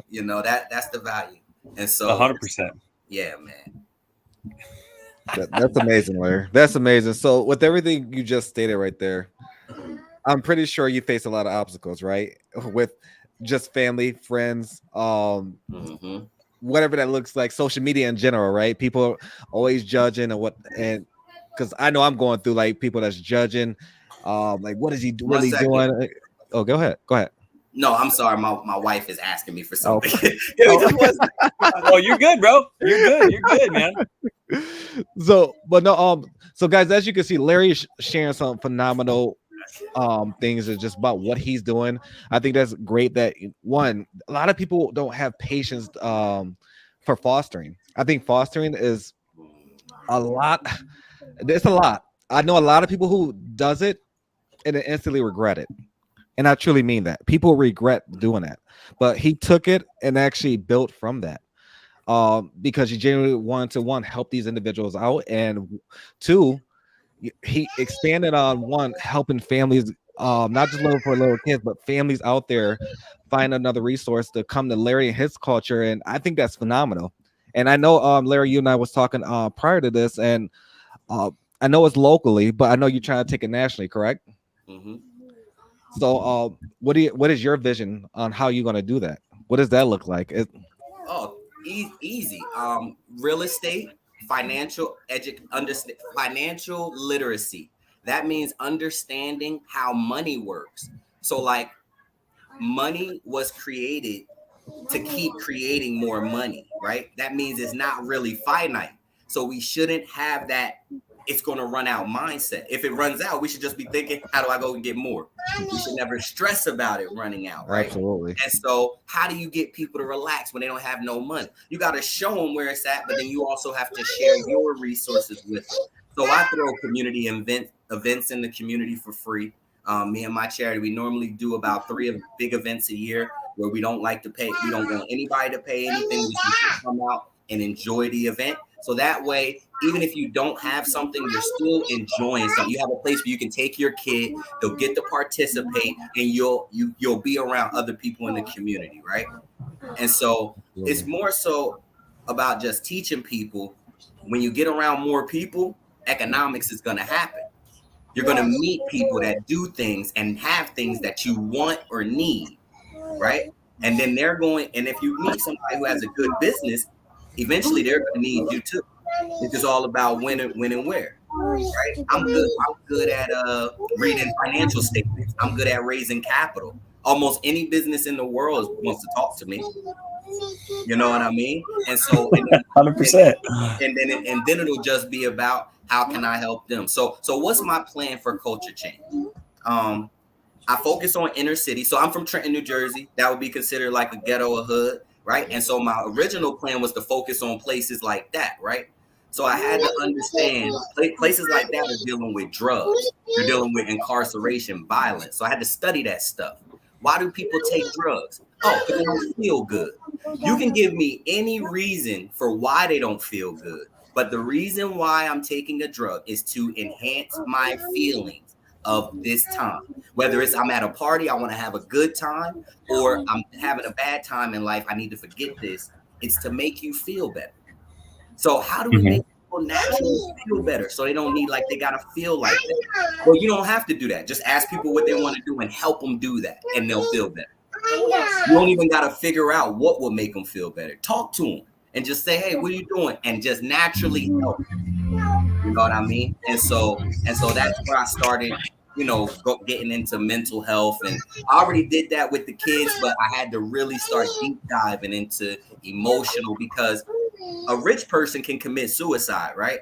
You know, that's the value. And so 100%. Yeah, man. That's amazing, Larry. That's amazing. So with everything you just stated right there, I'm pretty sure you face a lot of obstacles, right? With just family, friends, whatever that looks like, social media in general, right? People always judging and because I know I'm going through like people that's judging, like what is he really doing? Oh, go ahead. No, I'm sorry. My wife is asking me for something. Oh, you're good, bro. You're good, man. So guys, as you can see, Larry is sharing some phenomenal things is just about what he's doing. I think that's great that a lot of people don't have patience for fostering. I think fostering is a lot. It's a lot. I know a lot of people who does it and then instantly regret it. And I truly mean that. People regret doing that. But he took it and actually built from that. Because he genuinely wanted to, help these individuals out. And two, he expanded on helping families, not just for little kids, but families out there find another resource to come to Larry and his culture. And I think that's phenomenal. And I know, Larry, you and I was talking prior to this, and I know it's locally, but I know you're trying to take it nationally, correct? Mm-hmm. So what is your vision on how you're going to do that? What does that look like? Easy. Real estate, financial literacy. That means understanding how money works. So like money was created to keep creating more money, right? That means it's not really finite. So we shouldn't have that it's going to run out mindset. If it runs out, we should just be thinking, how do I go and get more? We should never stress about it running out, right? Absolutely. And so how do you get people to relax when they don't have no money? You got to show them where it's at, but then you also have to share your resources with them. So I throw community events in the community for free. Me and my charity, we normally do about 3 big events a year where we don't like to pay. We don't want anybody to pay anything. We just come out and enjoy the event. So that way, even if you don't have something, you're still enjoying something. You have a place where you can take your kid, they'll get to participate, and you'll be around other people in the community, right? And so it's more so about just teaching people. When you get around more people, economics is going to happen. You're going to meet people that do things and have things that you want or need, right? And then and if you meet somebody who has a good business, eventually they're going to need you too. It's just all about when and where, right? I'm good at reading financial statements. I'm good at raising capital. Almost any business in the world wants to talk to me. You know what I mean? And so, 100%. and then it'll just be about how can I help them. So what's my plan for culture change? I focus on inner city. So I'm from Trenton, New Jersey. That would be considered like a ghetto, a hood, right? And so my original plan was to focus on places like that, right? So I had to understand places like that are dealing with drugs. They're dealing with incarceration, violence. So I had to study that stuff. Why do people take drugs? Oh, because they don't feel good. You can give me any reason for why they don't feel good. But the reason why I'm taking a drug is to enhance my feelings of this time. Whether it's I'm at a party, I want to have a good time, or I'm having a bad time in life, I need to forget this. It's to make you feel better. So how do we make people naturally feel better so they don't need like they got to feel like that? Well, you don't have to do that. Just ask people what they want to do and help them do that, and they'll feel better. You don't even got to figure out what will make them feel better. Talk to them and just say, hey, what are you doing? And just naturally help. You know what I mean? And so that's where I started, getting into mental health. And I already did that with the kids, but I had to really start deep diving into emotional, because a rich person can commit suicide, right?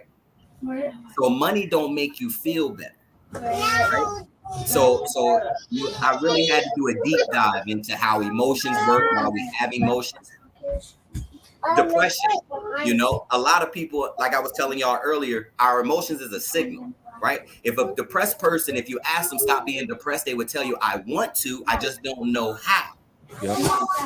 So money don't make you feel better, right? So I really had to do a deep dive into how emotions work, why we have emotions. Depression, a lot of people, like I was telling y'all earlier, our emotions is a signal, right? If a depressed person, if you ask them stop being depressed, they would tell you, I want to, I just don't know how.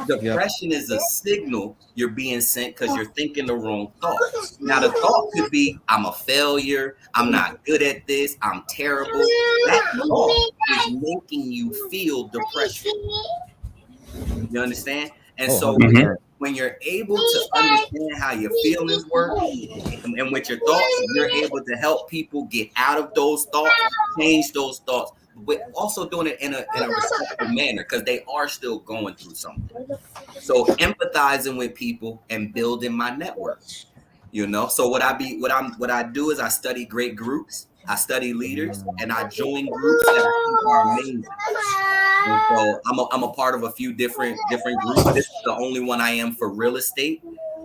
Depression is a signal you're being sent because you're thinking the wrong thought. Now, the thought could be, I'm a failure, I'm not good at this, I'm terrible. That thought is making you feel depression. You understand? And so when you're able to understand how your feelings work and with your thoughts, you're able to help people get out of those thoughts, change those thoughts, but also doing it in a respectful manner, because they are still going through something. So empathizing with people and building my network. So what I do is I study great groups, I study leaders, and I join groups that I think are amazing. And so I'm a part of a few different groups. This is the only one I am for real estate,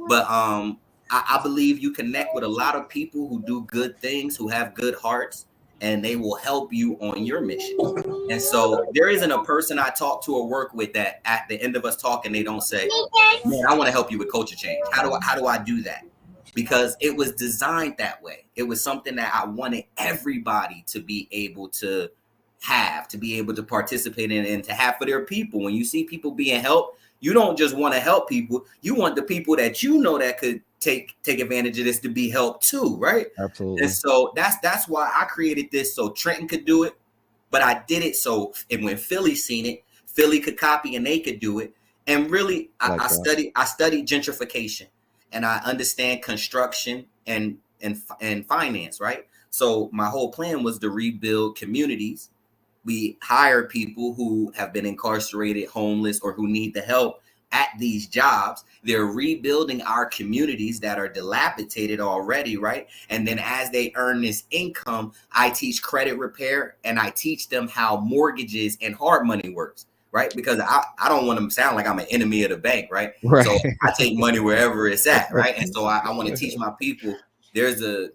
but I believe you connect with a lot of people who do good things, who have good hearts, and they will help you on your mission. And so there isn't a person I talk to or work with that at the end of us talking, they don't say, man, I want to help you with culture change. How do I do that? Because it was designed that way. It was something that I wanted everybody to be able to have, to be able to participate in, and to have for their people. When you see people being helped, you don't just want to help people. You want the people that that could take advantage of this to be helped too, right? Absolutely. And so that's why I created this, so Trenton could do it, but I did it so, and when Philly seen it, Philly could copy and they could do it. And really, I studied gentrification, and I understand construction and finance, right? So my whole plan was to rebuild communities. We hire people who have been incarcerated, homeless, or who need the help at these jobs. They're rebuilding our communities that are dilapidated already, right? And then as they earn this income, I teach credit repair, and I teach them how mortgages and hard money works, right? Because I don't want to sound like I'm an enemy of the bank, right? So I take money wherever it's at, right? And so I want to teach my people there's a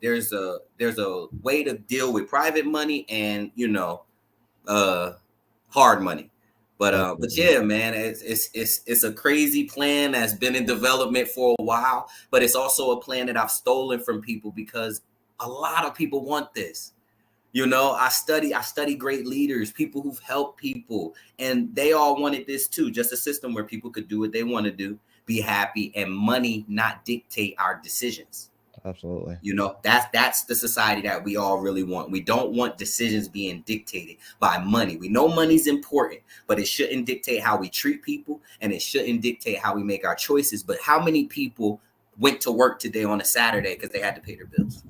way to deal with private money and hard money. But yeah, man, it's a crazy plan that's been in development for a while, but it's also a plan that I've stolen from people because a lot of people want this. I study great leaders, people who've helped people, and they all wanted this too, just a system where people could do what they want to do, be happy, and money not dictate our decisions. Absolutely. That's the society that we all really want. We don't want decisions being dictated by money. We know money's important, but it shouldn't dictate how we treat people, and it shouldn't dictate how we make our choices. But how many people went to work today on a Saturday because they had to pay their bills,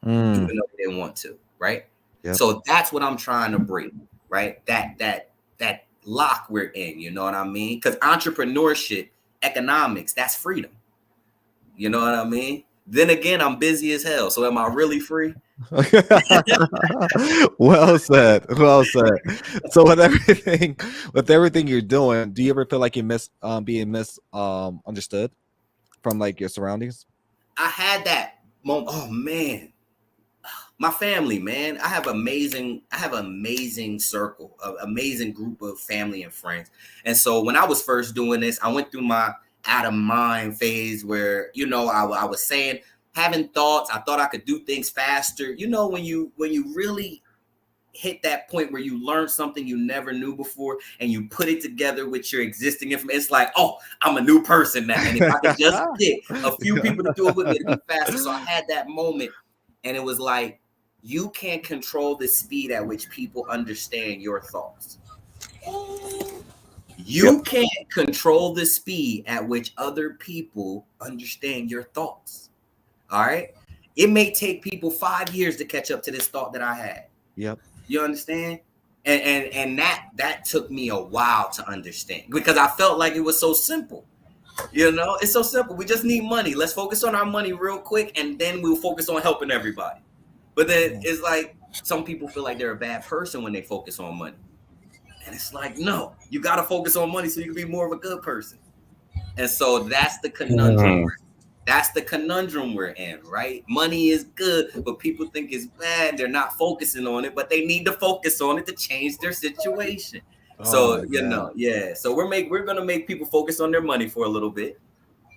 even though they didn't want to, right? Yep. So that's what I'm trying to break, right? That lock we're in, you know what I mean? Because entrepreneurship, economics, that's freedom. You know what I mean? Then again, I'm busy as hell. So am I really free? Well said. Well said. So with everything you're doing, do you ever feel like you miss being understood from like your surroundings? I had that moment. Oh man, my family, man. I have amazing circle, an amazing group of family and friends. And so when I was first doing this, I went through my out of mind phase where, you know, I was saying, having thoughts. I thought I could do things faster. You know, when you really hit that point where you learn something you never knew before and you put it together with your existing information, it's like, oh, I'm a new person now. And if I could just get a few people to do it with me, it'd be faster. So I had that moment, and it was like, you can't control the speed at which people understand your thoughts. You can't control the speed at which other people understand your thoughts. All right. It may take people 5 years to catch up to this thought that I had. Yep. You understand? And that took me a while to understand, because I felt like it was so simple. You know, it's so simple. We just need money. Let's focus on our money real quick, and then we'll focus on helping everybody. But then it's like some people feel like they're a bad person when they focus on money. And it's like, no, you got to focus on money so you can be more of a good person. And so that's the conundrum. That's the conundrum we're in, right? Money is good, but people think it's bad. They're not focusing on it, but they need to focus on it to change their situation. So, you know, yeah. So we're gonna make people focus on their money for a little bit,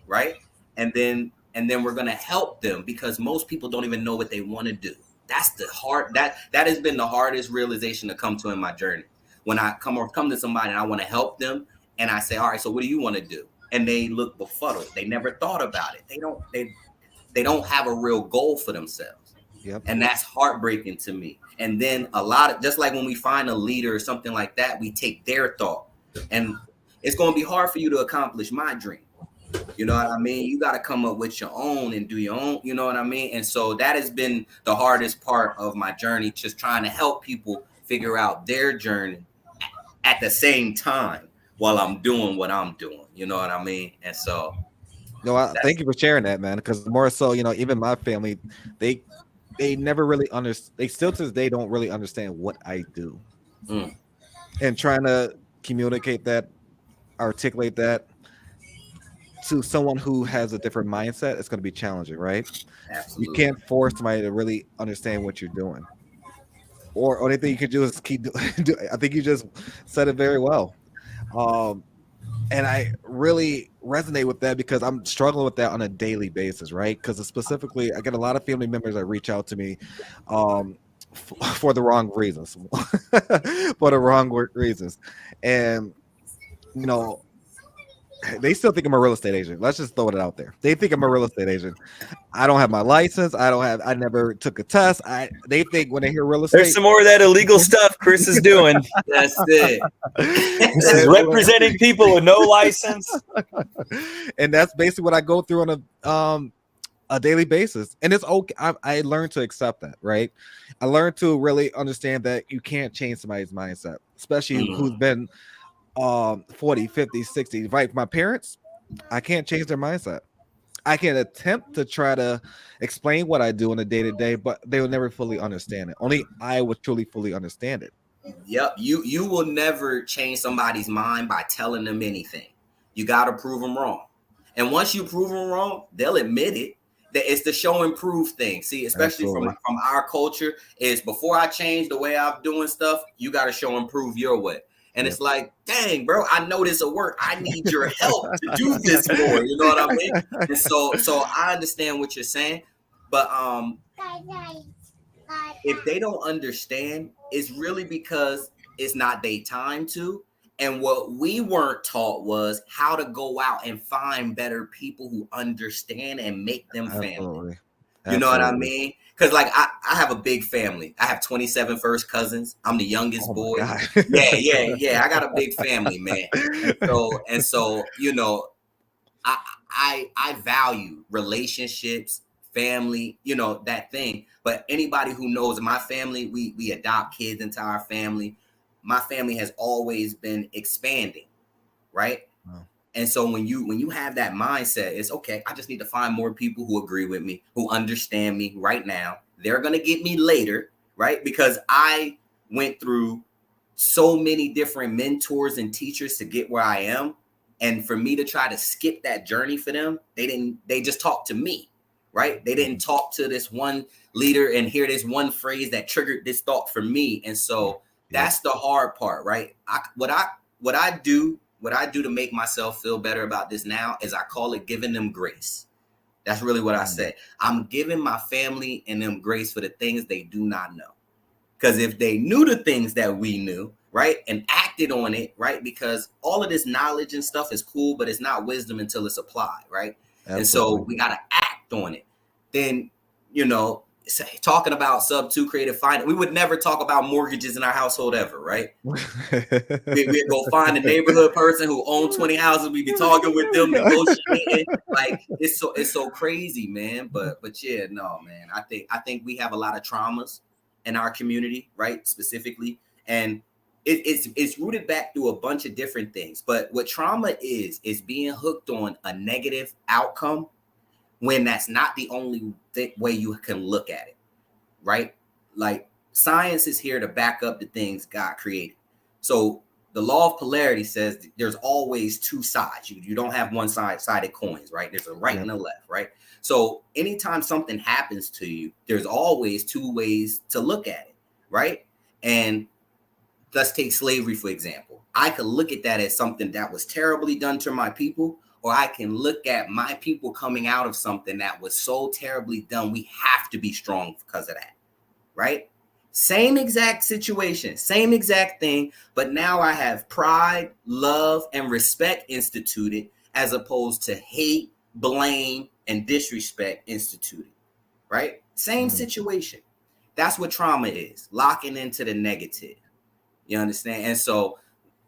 right? And then we're gonna help them, because most people don't even know what they want to do. That's the that has been the hardest realization to come to in my journey. When I come to somebody and I want to help them, and I say, all right, so what do you want to do? And they look befuddled. They never thought about it. They don't have a real goal for themselves. Yep. And that's heartbreaking to me. And then just like when we find a leader or something like that, we take their thought, and it's going to be hard for you to accomplish my dream. You know what I mean? You got to come up with your own and do your own, you know what I mean? And so that has been the hardest part of my journey, just trying to help people figure out their journey at the same time while I'm doing what I'm doing. You know what I mean? And so, no, thank you for sharing that, man. Because more so, you know, even my family, they never really understand. They still to this day don't really understand what I do, and trying to communicate that, articulate that to someone who has a different mindset, it's going to be challenging, right? Absolutely. You can't force somebody to really understand what you're doing. Or only thing you can do is keep doing. I think you just said it very well. And I really resonate with that, because I'm struggling with that on a daily basis, right? Because specifically, I get a lot of family members that reach out to me for the wrong reasons, and you know, they still think I'm a real estate agent. Let's just throw it out there. They think I'm a real estate agent. I don't have my license. I never took a test. They think when they hear real estate, there's some more of that illegal stuff Chris is doing. That's it. This is representing people with no license. And that's basically what I go through on a daily basis. And it's okay. I learned to accept that, right? I learned to really understand that you can't change somebody's mindset, especially who's been 40, 50, 60, right? My parents, I can't change their mindset. I can attempt to try to explain what I do on a day-to-day, but they will never fully understand it. Only I would truly fully understand it. Yep. You will never change somebody's mind by telling them anything. You got to prove them wrong. And once you prove them wrong, they'll admit it. That it's the show and prove thing. See, especially from our culture, is before I change the way I'm doing stuff, you got to show and prove your way. And it's like, dang, bro, I know this will work. I need your help to do this more. You know what I mean? And so I understand what you're saying. But if they don't understand, it's really because it's not their time to. And what we weren't taught was how to go out and find better people who understand and make them family. You know what I mean? Because like I have a big family. I have 27 first cousins. I'm the youngest boy. Yeah. I got a big family, man. And so, you know, I value relationships, family, you know, that thing. But anybody who knows my family, we adopt kids into our family. My family has always been expanding, right? And so when you have that mindset, it's okay, I just need to find more people who agree with me, who understand me right now. They're going to get me later, right? Because I went through so many different mentors and teachers to get where I am. And for me to try to skip that journey for them, they just talked to me, right? They didn't talk to this one leader and hear this one phrase that triggered this thought for me. And so that's the hard part, right? What I do to make myself feel better about this now is I call it giving them grace. That's really what I say. I'm giving my family and them grace for the things they do not know. Because if they knew the things that we knew, right, and acted on it, right, because all of this knowledge and stuff is cool, but it's not wisdom until it's applied, right? Absolutely. And so we got to act on it. Then, talking about sub-2 creative finance, we would never talk about mortgages in our household ever, right? We'd go find a neighborhood person who owned 20 houses. We'd be talking with them, negotiating. Like it's so crazy, man. But yeah, no, man. I think we have a lot of traumas in our community, right? Specifically, and it's rooted back through a bunch of different things. But what trauma is being hooked on a negative outcome when that's not the only way you can look at it, right? Like science is here to back up the things God created. So the law of polarity says there's always two sides. You don't have one-sided coins, right? There's a right and a left, right? So anytime something happens to you, there's always two ways to look at it, right? And let's take slavery, for example. I could look at that as something that was terribly done to my people, or I can look at my people coming out of something that was so terribly done. We have to be strong because of that, right? Same exact situation, same exact thing, but now I have pride, love, and respect instituted as opposed to hate, blame, and disrespect instituted, right? Same situation. That's what trauma is, locking into the negative. You understand? And so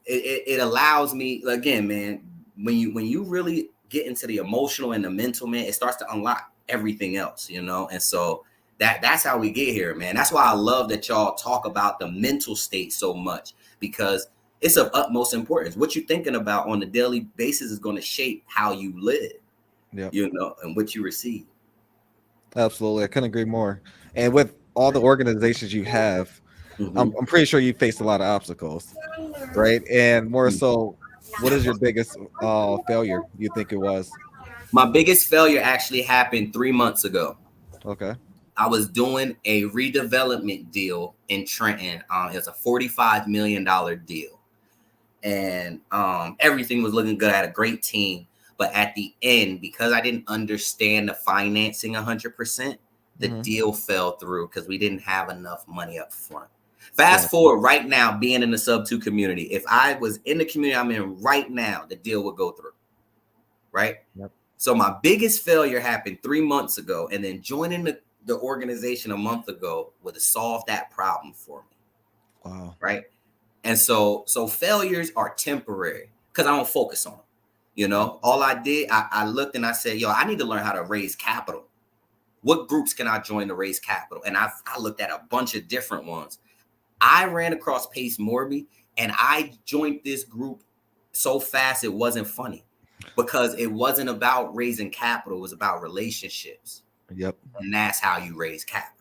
it allows me, again, man, when you really get into the emotional and the mental, man, it starts to unlock everything else, And so that's how we get here, man. That's why I love that y'all talk about the mental state so much, because it's of utmost importance. What you're thinking about on a daily basis is going to shape how you live, and what you receive. Absolutely. I couldn't agree more. And with all the organizations you have, I'm pretty sure you faced a lot of obstacles, right? And more so, what is your biggest failure you think it was? My biggest failure actually happened 3 months ago. Okay. I was doing a redevelopment deal in Trenton. It was a $45 million deal. And everything was looking good. I had a great team. But at the end, because I didn't understand the financing 100%, the deal fell through because we didn't have enough money up front. Fast forward right now, being in the sub-2 community. If I was in the community I'm in right now, the deal would go through, right? Yep. So my biggest failure happened 3 months ago, and then joining the organization a month ago would have solved that problem for me. Wow. Right? And so failures are temporary because I don't focus on them. All I did, I looked and I said, I need to learn how to raise capital. What groups can I join to raise capital? And I looked at a bunch of different ones. I ran across Pace Morby, and I joined this group so fast it wasn't funny, because it wasn't about raising capital. It was about relationships. Yep. And that's how you raise capital.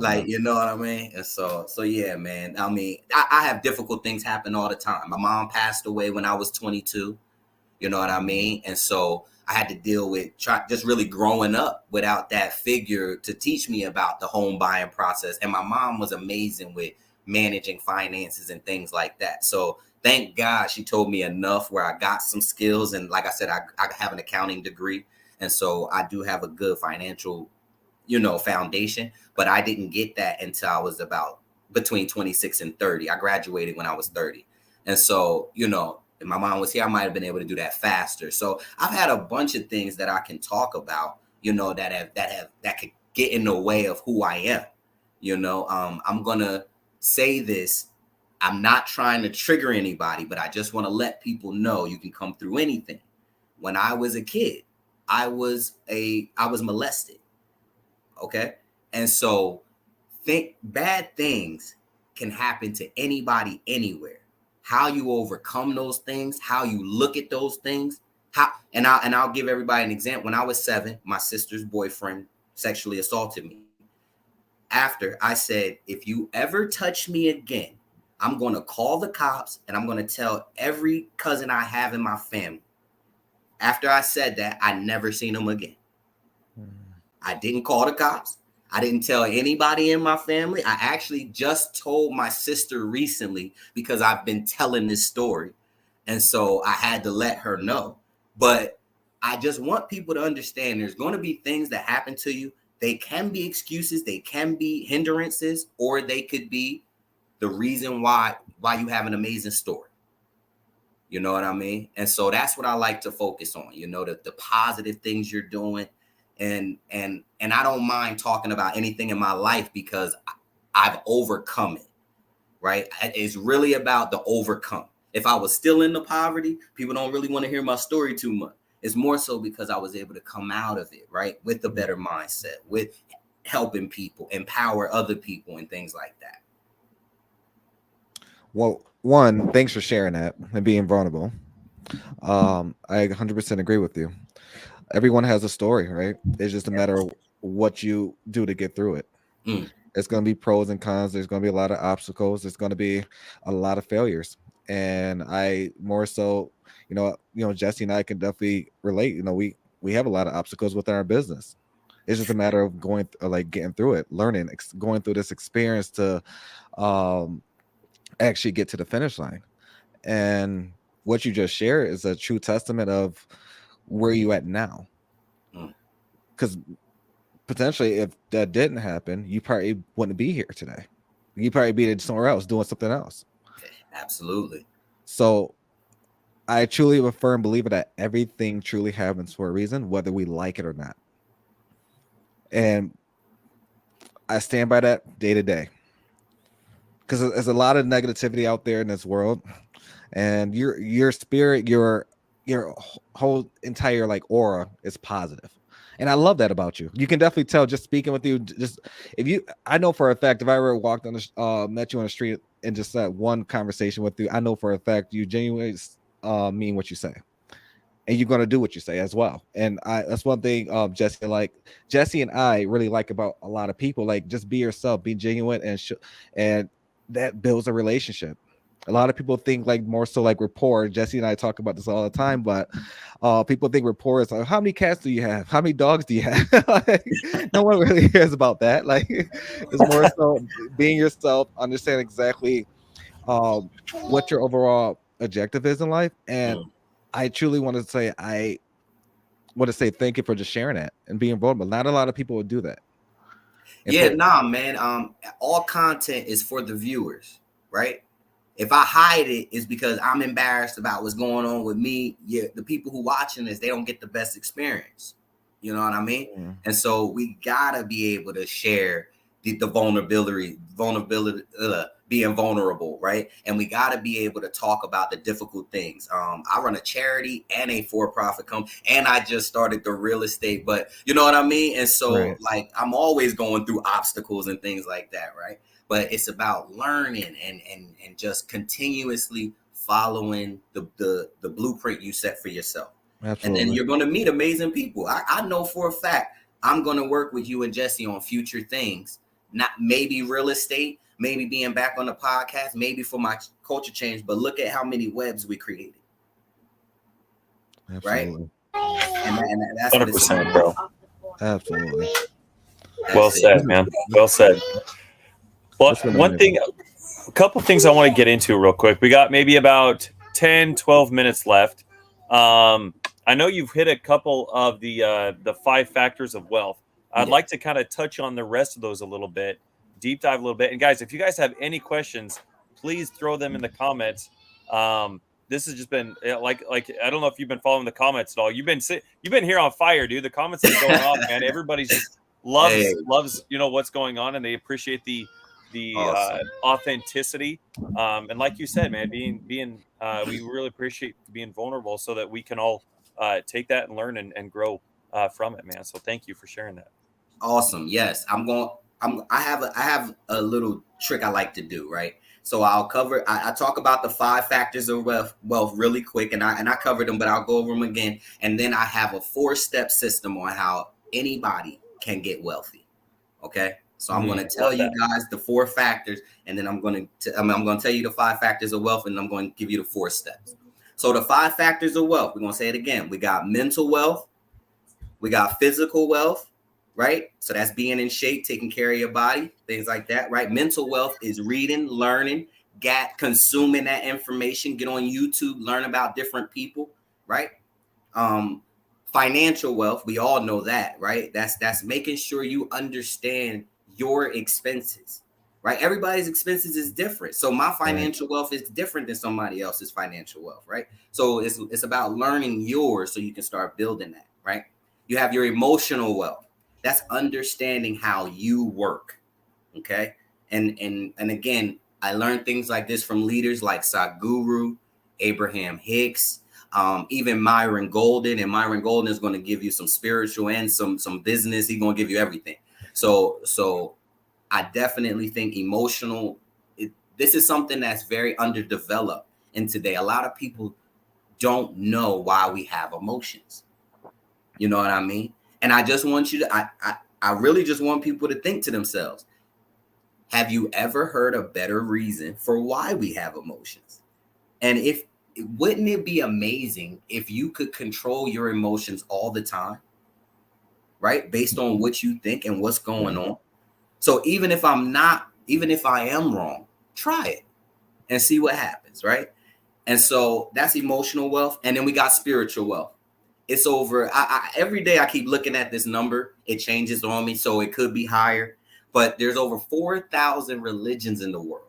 Like, you know what I mean? And so yeah, man. I mean, I have difficult things happen all the time. My mom passed away when I was 22. You know what I mean? And so I had to deal with just really growing up without that figure to teach me about the home buying process. And my mom was amazing with managing finances and things like that. So thank God she told me enough where I got some skills. And like I said, I have an accounting degree. And so I do have a good financial, foundation. But I didn't get that until I was about between 26 and 30. I graduated when I was 30. And so, if my mom was here, I might have been able to do that faster. So I've had a bunch of things that I can talk about, that could get in the way of who I am. I'm gonna say this. I'm not trying to trigger anybody, but I just want to let people know you can come through anything. When I was a kid, I was molested. Okay. And so bad things can happen to anybody anywhere. how you overcome those things, how you look at those things. I'll give everybody an example. When I was 7, my sister's boyfriend sexually assaulted me. After I said, if you ever touch me again, I'm going to call the cops and I'm going to tell every cousin I have in my family. After I said that, I never seen him again. I didn't call the cops. I didn't tell anybody in my family. I actually just told my sister recently because I've been telling this story. And so I had to let her know. But I just want people to understand there's going to be things that happen to you. They can be excuses. They can be hindrances, or they could be the reason why you have an amazing story. You know what I mean? And so that's what I like to focus on, you know, the positive things you're doing. And I don't mind talking about anything in my life because I've overcome it, right? It's really about the overcome. If I was still in the poverty, people don't really want to hear my story too much. It's more so because I was able to come out of it, right? With a better mindset, with helping people, empower other people and things like that. Well, one, thanks for sharing that and being vulnerable. I 100% agree with you. Everyone has a story, right? It's just a matter of what you do to get through it. It's going to be pros and cons. There's going to be a lot of obstacles. There's going to be a lot of failures. And I more so, you know, Jesse and I can definitely relate. You know, we have a lot of obstacles within our business. It's just a matter of getting through it, learning, going through this experience to actually get to the finish line. And what you just shared is a true testament of where you at now. Because potentially if that didn't happen, you probably wouldn't be here today. You'd probably be somewhere else doing something else. Absolutely. So I truly am a firm believer that everything truly happens for a reason, whether we like it or not. And I stand by that day to day. Because there's a lot of negativity out there in this world. And your spirit, your whole entire like aura is positive. And I love that about you. You can definitely tell just speaking with you. Just I know for a fact, if I ever walked on the met you on the street and just had one conversation with you, I know for a fact you genuinely mean what you say, and you're gonna do what you say as well. And that's one thing Jesse and I really like about a lot of people. Like, just be yourself, be genuine, and that builds a relationship. A lot of people think like more so like rapport. Jesse and I talk about this all the time, but people think rapport is like, how many cats do you have? How many dogs do you have? Like, no one really cares about that. Like, it's more so being yourself, understand exactly what your overall objective is in life. And I truly want to say thank you for just sharing that and being vulnerable. Not a lot of people would do that. Man. All content is for the viewers, right? If I hide it, it's because I'm embarrassed about what's going on with me. Yeah, the people who watching this, they don't get the best experience. You know what I mean? And so we gotta be able to share the vulnerability, being vulnerable, right? And we gotta be able to talk about the difficult things. I run a charity and a for-profit company, and I just started the real estate, but you know what I mean? And so like, I'm always going through obstacles and things like that, right? But it's about learning and just continuously following the blueprint you set for yourself. Absolutely. And then you're going to meet amazing people. I know for a fact I'm going to work with you and Jesse on future things, not maybe real estate, maybe being back on the podcast, maybe for my culture change. But look at how many webs we created. Absolutely. Right? And that's 100%, bro. Absolutely. Well said, man. Well said. Well, a couple things I want to get into real quick. We got maybe about 10, 12 minutes left. I know you've hit a couple of the 5 factors of wealth. I'd like to kind of touch on the rest of those a little bit, deep dive a little bit. And guys, if you guys have any questions, please throw them in the comments. This has just been like I don't know if you've been following the comments at all. You've been here on fire, dude. The comments are going off, man. Everybody's just loves what's going on, and they appreciate the awesome. Authenticity. And like you said, man, being we really appreciate being vulnerable so that we can all take that and learn and grow from it, man. So thank you for sharing that. Awesome. Yes, I have a little trick I like to do, right? So I'll cover. I talk about the 5 factors of wealth really quick, and I covered them, but I'll go over them again. And then I have a 4-step system on how anybody can get wealthy. Okay, so I'm going to tell you guys the 4 factors, and then I'm going to tell you the 5 factors of wealth, and I'm going to give you the 4 steps. So the 5 factors of wealth. We're going to say it again. We got mental wealth, we got physical wealth. Right? So that's being in shape, taking care of your body, things like that, right? Mental wealth is reading, learning, consuming that information, get on YouTube, learn about different people, right? Financial wealth, we all know that, right? That's making sure you understand your expenses, right? Everybody's expenses is different. So my financial wealth is different than somebody else's financial wealth, right? So it's about learning yours so you can start building that, right? You have your emotional wealth. That's understanding how you work. Okay. And again, I learned things like this from leaders like Sadhguru, Abraham Hicks, even Myron Golden. And Myron Golden is going to give you some spiritual and some business. He's going to give you everything. So I definitely think this is something that's very underdeveloped in today. A lot of people don't know why we have emotions. You know what I mean? And I just want you to, I really just want people to think to themselves, have you ever heard a better reason for why we have emotions? And wouldn't it be amazing if you could control your emotions all the time, right? Based on what you think and what's going on. So even if I am wrong, try it and see what happens, right? And so that's emotional wealth. And then we got spiritual wealth. It's over. Every day I keep looking at this number. It changes on me, so it could be higher. But there's over 4,000 religions in the world.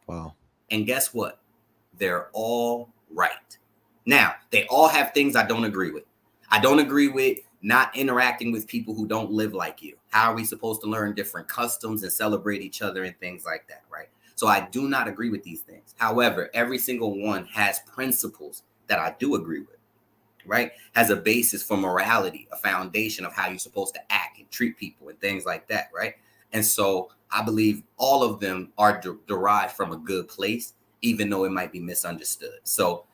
Wow. And guess what? They're all right. Now, they all have things I don't agree with. I don't agree with not interacting with people who don't live like you. How are we supposed to learn different customs and celebrate each other and things like that, right? So I do not agree with these things. However, every single one has principles that I do agree with. Right? Has a basis for morality, a foundation of how you're supposed to act and treat people and things like that, right? And so I believe all of them are derived from a good place, even though it might be misunderstood. So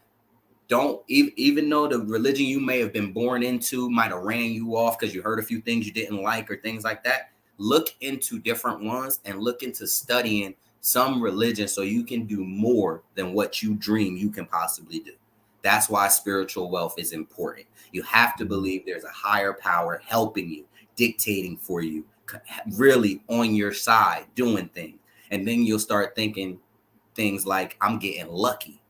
don't, even though the religion you may have been born into might have ran you off because you heard a few things you didn't like or things like that, look into different ones and look into studying some religion so you can do more than what you dream you can possibly do. That's why spiritual wealth is important. You have to believe there's a higher power helping you, dictating for you, really on your side, doing things. And then you'll start thinking things like, I'm getting lucky,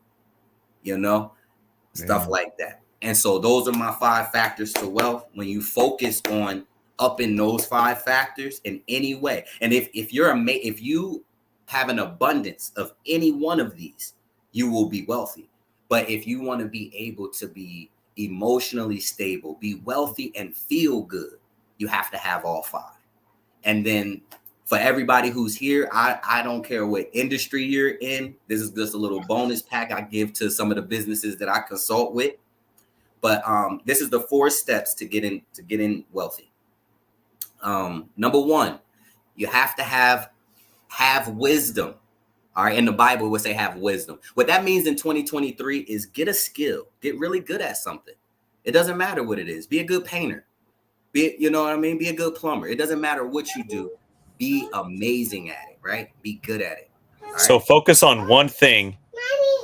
stuff like that. And so those are my 5 factors to wealth. When you focus on upping those 5 factors in any way, and if you have an abundance of any one of these, you will be wealthy. But if you want to be able to be emotionally stable, be wealthy and feel good, you have to have all 5. And then for everybody who's here, I don't care what industry you're in. This is just a little bonus pack I give to some of the businesses that I consult with. But this is the 4 steps to get in wealthy. Number 1, you have to have wisdom. All right. In the Bible, it would say have wisdom. What that means in 2023 is get a skill, get really good at something. It doesn't matter what it is. Be a good painter. Be a good plumber. It doesn't matter what you do. Be amazing at it, right? Be good at it. Right? So focus on one thing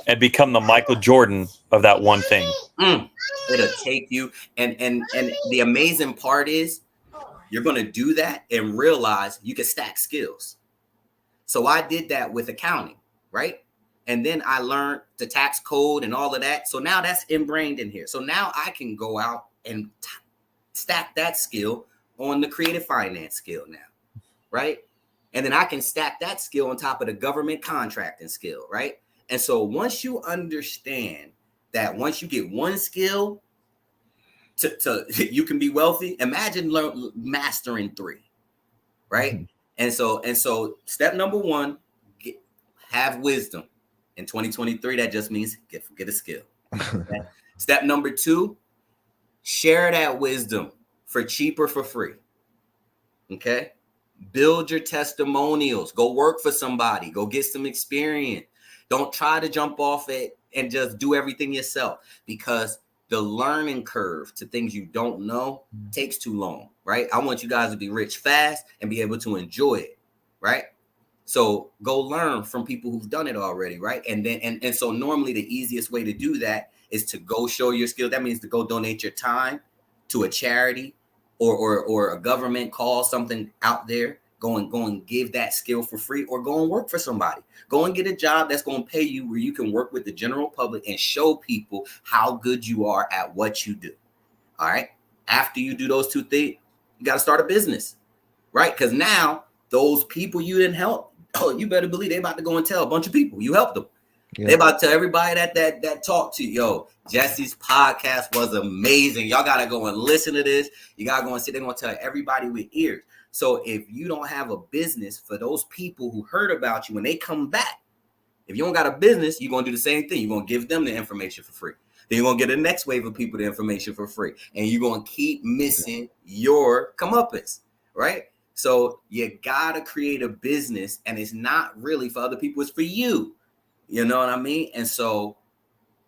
and become the Michael Jordan of that one thing. It'll take you. And the amazing part is you're going to do that and realize you can stack skills. So I did that with accounting, right? And then I learned the tax code and all of that. So now that's ingrained in here. So now I can go out and stack that skill on the creative finance skill now, right? And then I can stack that skill on top of the government contracting skill, right? And so once you understand that once you get one skill to you can be wealthy, imagine mastering 3, right? And so step number 1, have wisdom. In 2023, that just means get a skill. Okay? Step number 2, share that wisdom for cheap or for free. Okay. Build your testimonials. Go work for somebody. Go get some experience. Don't try to jump off it and just do everything yourself, because the learning curve to things you don't know takes too long, right? I want you guys to be rich fast and be able to enjoy it, right? So go learn from people who've done it already, right? And then and so normally the easiest way to do that is to go show your skills. That means to go donate your time to a charity or a government cause, something out there. Go and give that skill for free, or go and work for somebody. Go and get a job that's going to pay you, where you can work with the general public and show people how good you are at what you do. All right. After you do those two things, you got to start a business, right? Because now those people you didn't help, oh, you better believe they about to go and tell a bunch of people you helped them. Yeah. They about to tell everybody that talk to you. Yo, Jesse's podcast was amazing. Y'all got to go and listen to this. You got to go and see. They're going to tell everybody with ears. So if you don't have a business, for those people who heard about you, when they come back, if you don't got a business, you're going to do the same thing. You're going to give them the information for free. Then you're going to get the next wave of people the information for free. And you're going to keep missing your comeuppance, right? So you got to create a business, and it's not really for other people. It's for you. You know what I mean? And so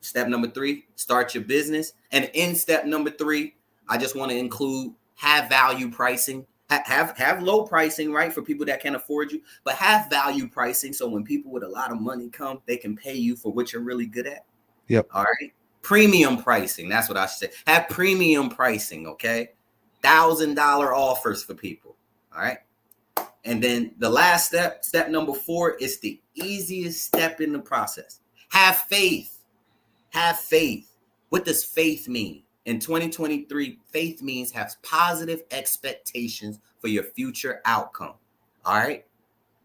step number 3, start your business. And in step number 3, I just want to include have value pricing. Have low pricing, right, for people that can't afford you, but have value pricing. So when people with a lot of money come, they can pay you for what you're really good at. Yep. All right. Premium pricing. That's what I should say. Have premium pricing. Okay. $1,000 offers for people. All right. And then the last step number 4, is the easiest step in the process. Have faith. Have faith. What does faith mean? In 2023, faith means have positive expectations for your future outcome. All right.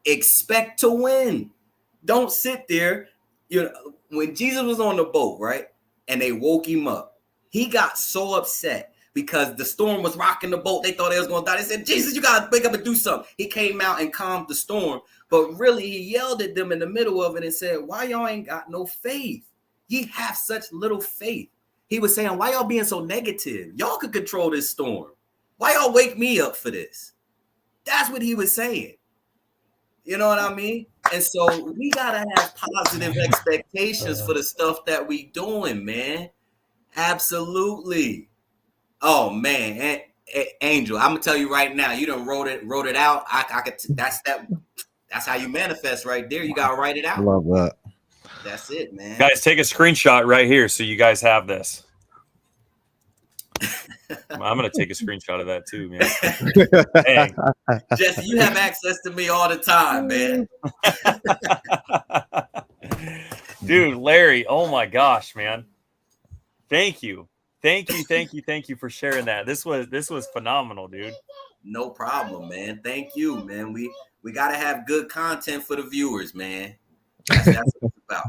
Expect to win. Don't sit there. You know, when Jesus was on the boat, right, and they woke him up, he got so upset because the storm was rocking the boat. They thought they was going to die. They said, Jesus, you got to wake up and do something. He came out and calmed the storm. But really, he yelled at them in the middle of it and said, why y'all ain't got no faith? Ye have such little faith. He was saying, why y'all being so negative? Y'all could control this storm. Why y'all wake me up for this? That's what he was saying. You know what I mean? And so we got to have positive expectations for the stuff that we doing, man. Absolutely. Oh, man. Angel, I'm going to tell you right now, you done wrote it out. I could. That's how you manifest right there. You got to write it out. I love that. That's it, man. Guys, take a screenshot right here so you guys have this. I'm going to take a screenshot of that too, man. Hey. Jesse, you have access to me all the time, man. Dude, Larry, oh my gosh, man. Thank you for sharing that. This was phenomenal, dude. No problem, man. Thank you, man. We got to have good content for the viewers, man. That's what it's about.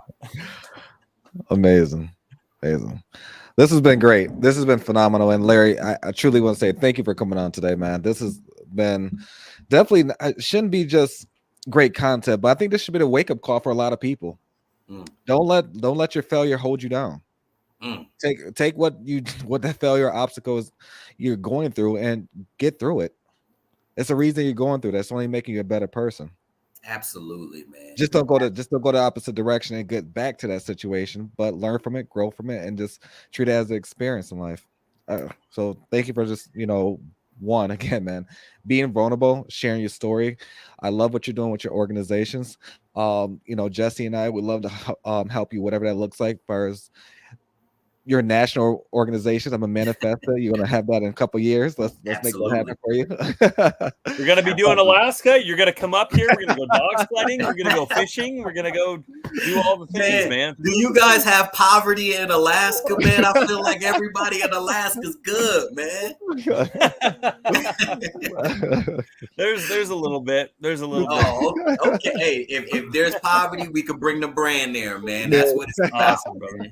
Amazing. This has been great. This has been phenomenal. And Larry, I truly want to say thank you for coming on today, man. This has been definitely, it shouldn't be just great content, but I think this should be a wake-up call for a lot of people. Don't let your failure hold you down. Take what that failure obstacle is you're going through and get through it. It's a reason you're going through that. It's only making you a better person. Absolutely, man. Just don't go the opposite direction and get back to that situation, but learn from it, grow from it, and just treat it as an experience in life. So thank you for just, one again, man, being vulnerable, sharing your story. I love what you're doing with your organizations. Jesse and I would love to help you, whatever that looks like, as far as your national organizations. I'm a manifesto. You're gonna have that in a couple of years. Let's make that happen for you. You're gonna be doing Alaska. You're gonna come up here. We're gonna go dog sledding. We're gonna go fishing. We're gonna go do all the things, man. Do you guys have poverty in Alaska, man? I feel like everybody in Alaska's good, man. There's a little bit. Oh, okay. Hey, if there's poverty, we could bring the brand there, man. That's what it's about. Awesome, brother.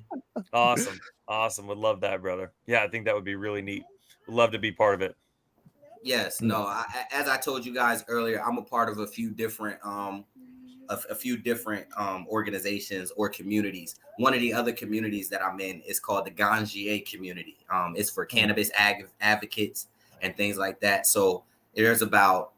Awesome. Would love that, brother. Yeah, I think that would be really neat. Would love to be part of it. Yes. No. As I told you guys earlier, I'm a part of a few different organizations or communities. One of the other communities that I'm in is called the Ganjier community. It's for cannabis advocates and things like that. So there's about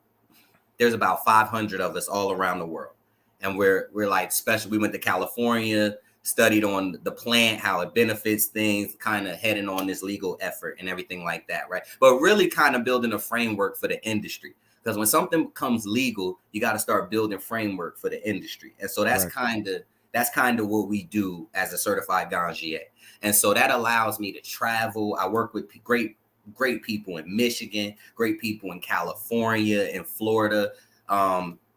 there's about 500 of us all around the world. And we're like special. We went to California, studied on the plant, how it benefits things, kind of heading on this legal effort and everything like that, right? But really kind of building a framework for the industry. Because when something becomes legal, you got to start building framework for the industry. And so that's kind of what we do as a certified ganjier. And so that allows me to travel. I work with great people in Michigan, great people in California, in Florida.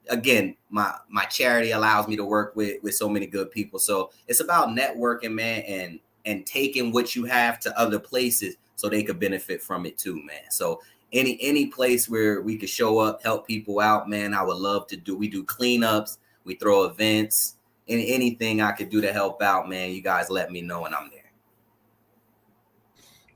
Again, my charity allows me to work with so many good people. So it's about networking, man, and taking what you have to other places so they could benefit from it too, man. So any place where we could show up, help people out, man, I would love to do. We do cleanups, we throw events, anything I could do to help out, man. You guys let me know and I'm there.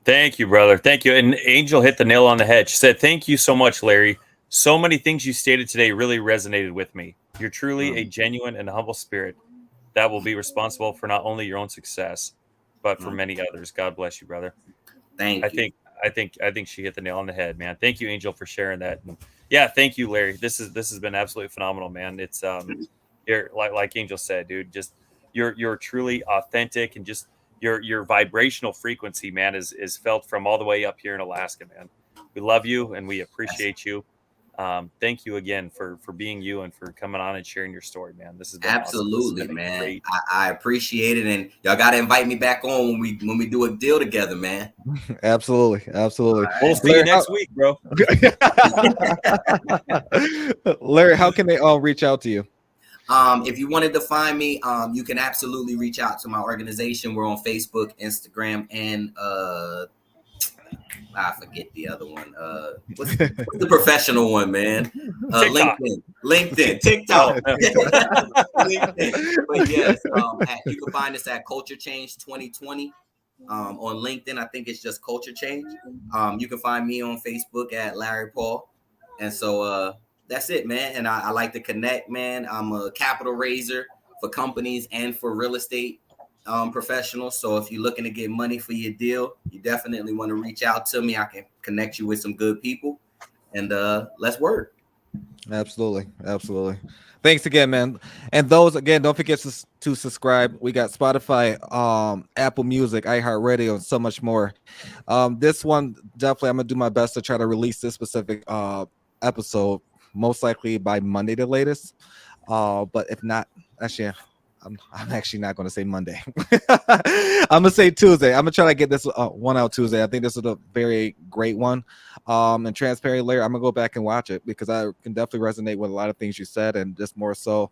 Thank you, brother. Thank you. And Angel hit the nail on the head. She said, thank you so much, Larry. So many things you stated today really resonated with me. You're truly a genuine and humble spirit that will be responsible for not only your own success, but for many others. God bless you, brother. Thank you. I think she hit the nail on the head, man. Thank you, Angel, for sharing that. And yeah, thank you, Larry. This has been absolutely phenomenal, man. It's you're like Angel said, dude. Just you're truly authentic, and just your vibrational frequency, man, is felt from all the way up here in Alaska, man. We love you and we appreciate you. Thank you again for being you and for coming on and sharing your story, man. This has been absolutely awesome. Man. Great. I appreciate it, and y'all got to invite me back on when we do a deal together, man. Absolutely. We'll see you next week, bro. Larry, how can they all reach out to you? If you wanted to find me, you can absolutely reach out to my organization. We're on Facebook, Instagram, and I forget the other one. What's the professional one, man? LinkedIn, TikTok. LinkedIn. But yes, you can find us at Culture Change 2020 on LinkedIn. I think it's just Culture Change. You can find me on Facebook at Larry Paul. And so that's it, man. And I like to connect, man. I'm a capital raiser for companies and for real estate professionals. So if you're looking to get money for your deal, you definitely want to reach out to me. I can connect you with some good people, and let's work. Absolutely. Thanks again, man. And those again, don't forget to subscribe. We got Spotify, Apple Music, iHeartRadio, and so much more. This one definitely, I'm gonna do my best to try to release this specific episode most likely by Monday the latest. But if not, actually, I'm actually not going to say Monday. I'm gonna say Tuesday. I'm gonna try to get this one out Tuesday. I think this is a very great one. And transparent layer, I'm gonna go back and watch it because I can definitely resonate with a lot of things you said, and just more so,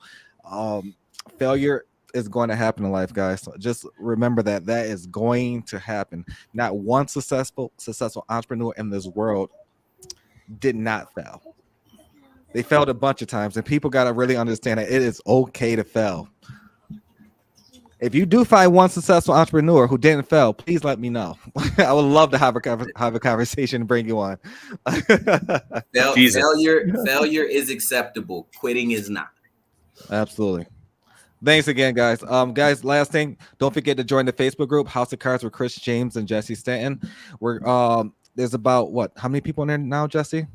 failure is going to happen in life, guys. So just remember that is going to happen. Not one successful entrepreneur in this world did not fail. They failed a bunch of times, and people got to really understand that it is okay to fail. If you do find one successful entrepreneur who didn't fail, please let me know. I would love to have a conversation and bring you on. Failure is acceptable. Quitting is not. Absolutely. Thanks again, guys. Guys, last thing, don't forget to join the Facebook group, House of Cards with Chris James and Jesse Stanton. We're there's about how many people in there now, Jesse?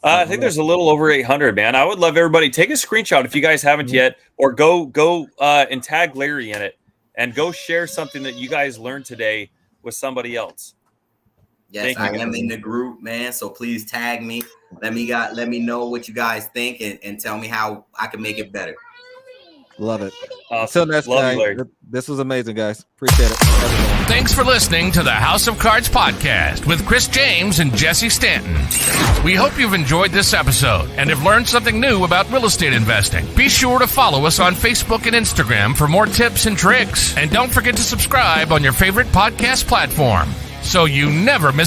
I think there's a little over 800, man. I would love everybody take a screenshot if you guys haven't yet, or go and tag Larry in it, and go share something that you guys learned today with somebody else. Yes, I am in the group, man. So please tag me. Let me know what you guys think, and tell me how I can make it better. Love it. Awesome. Until next time, this was amazing, guys. Appreciate it. Thanks for listening to the House of Cards podcast with Chris James and Jesse Stanton. We hope you've enjoyed this episode and have learned something new about real estate investing. Be sure to follow us on Facebook and Instagram for more tips and tricks. And don't forget to subscribe on your favorite podcast platform so you never miss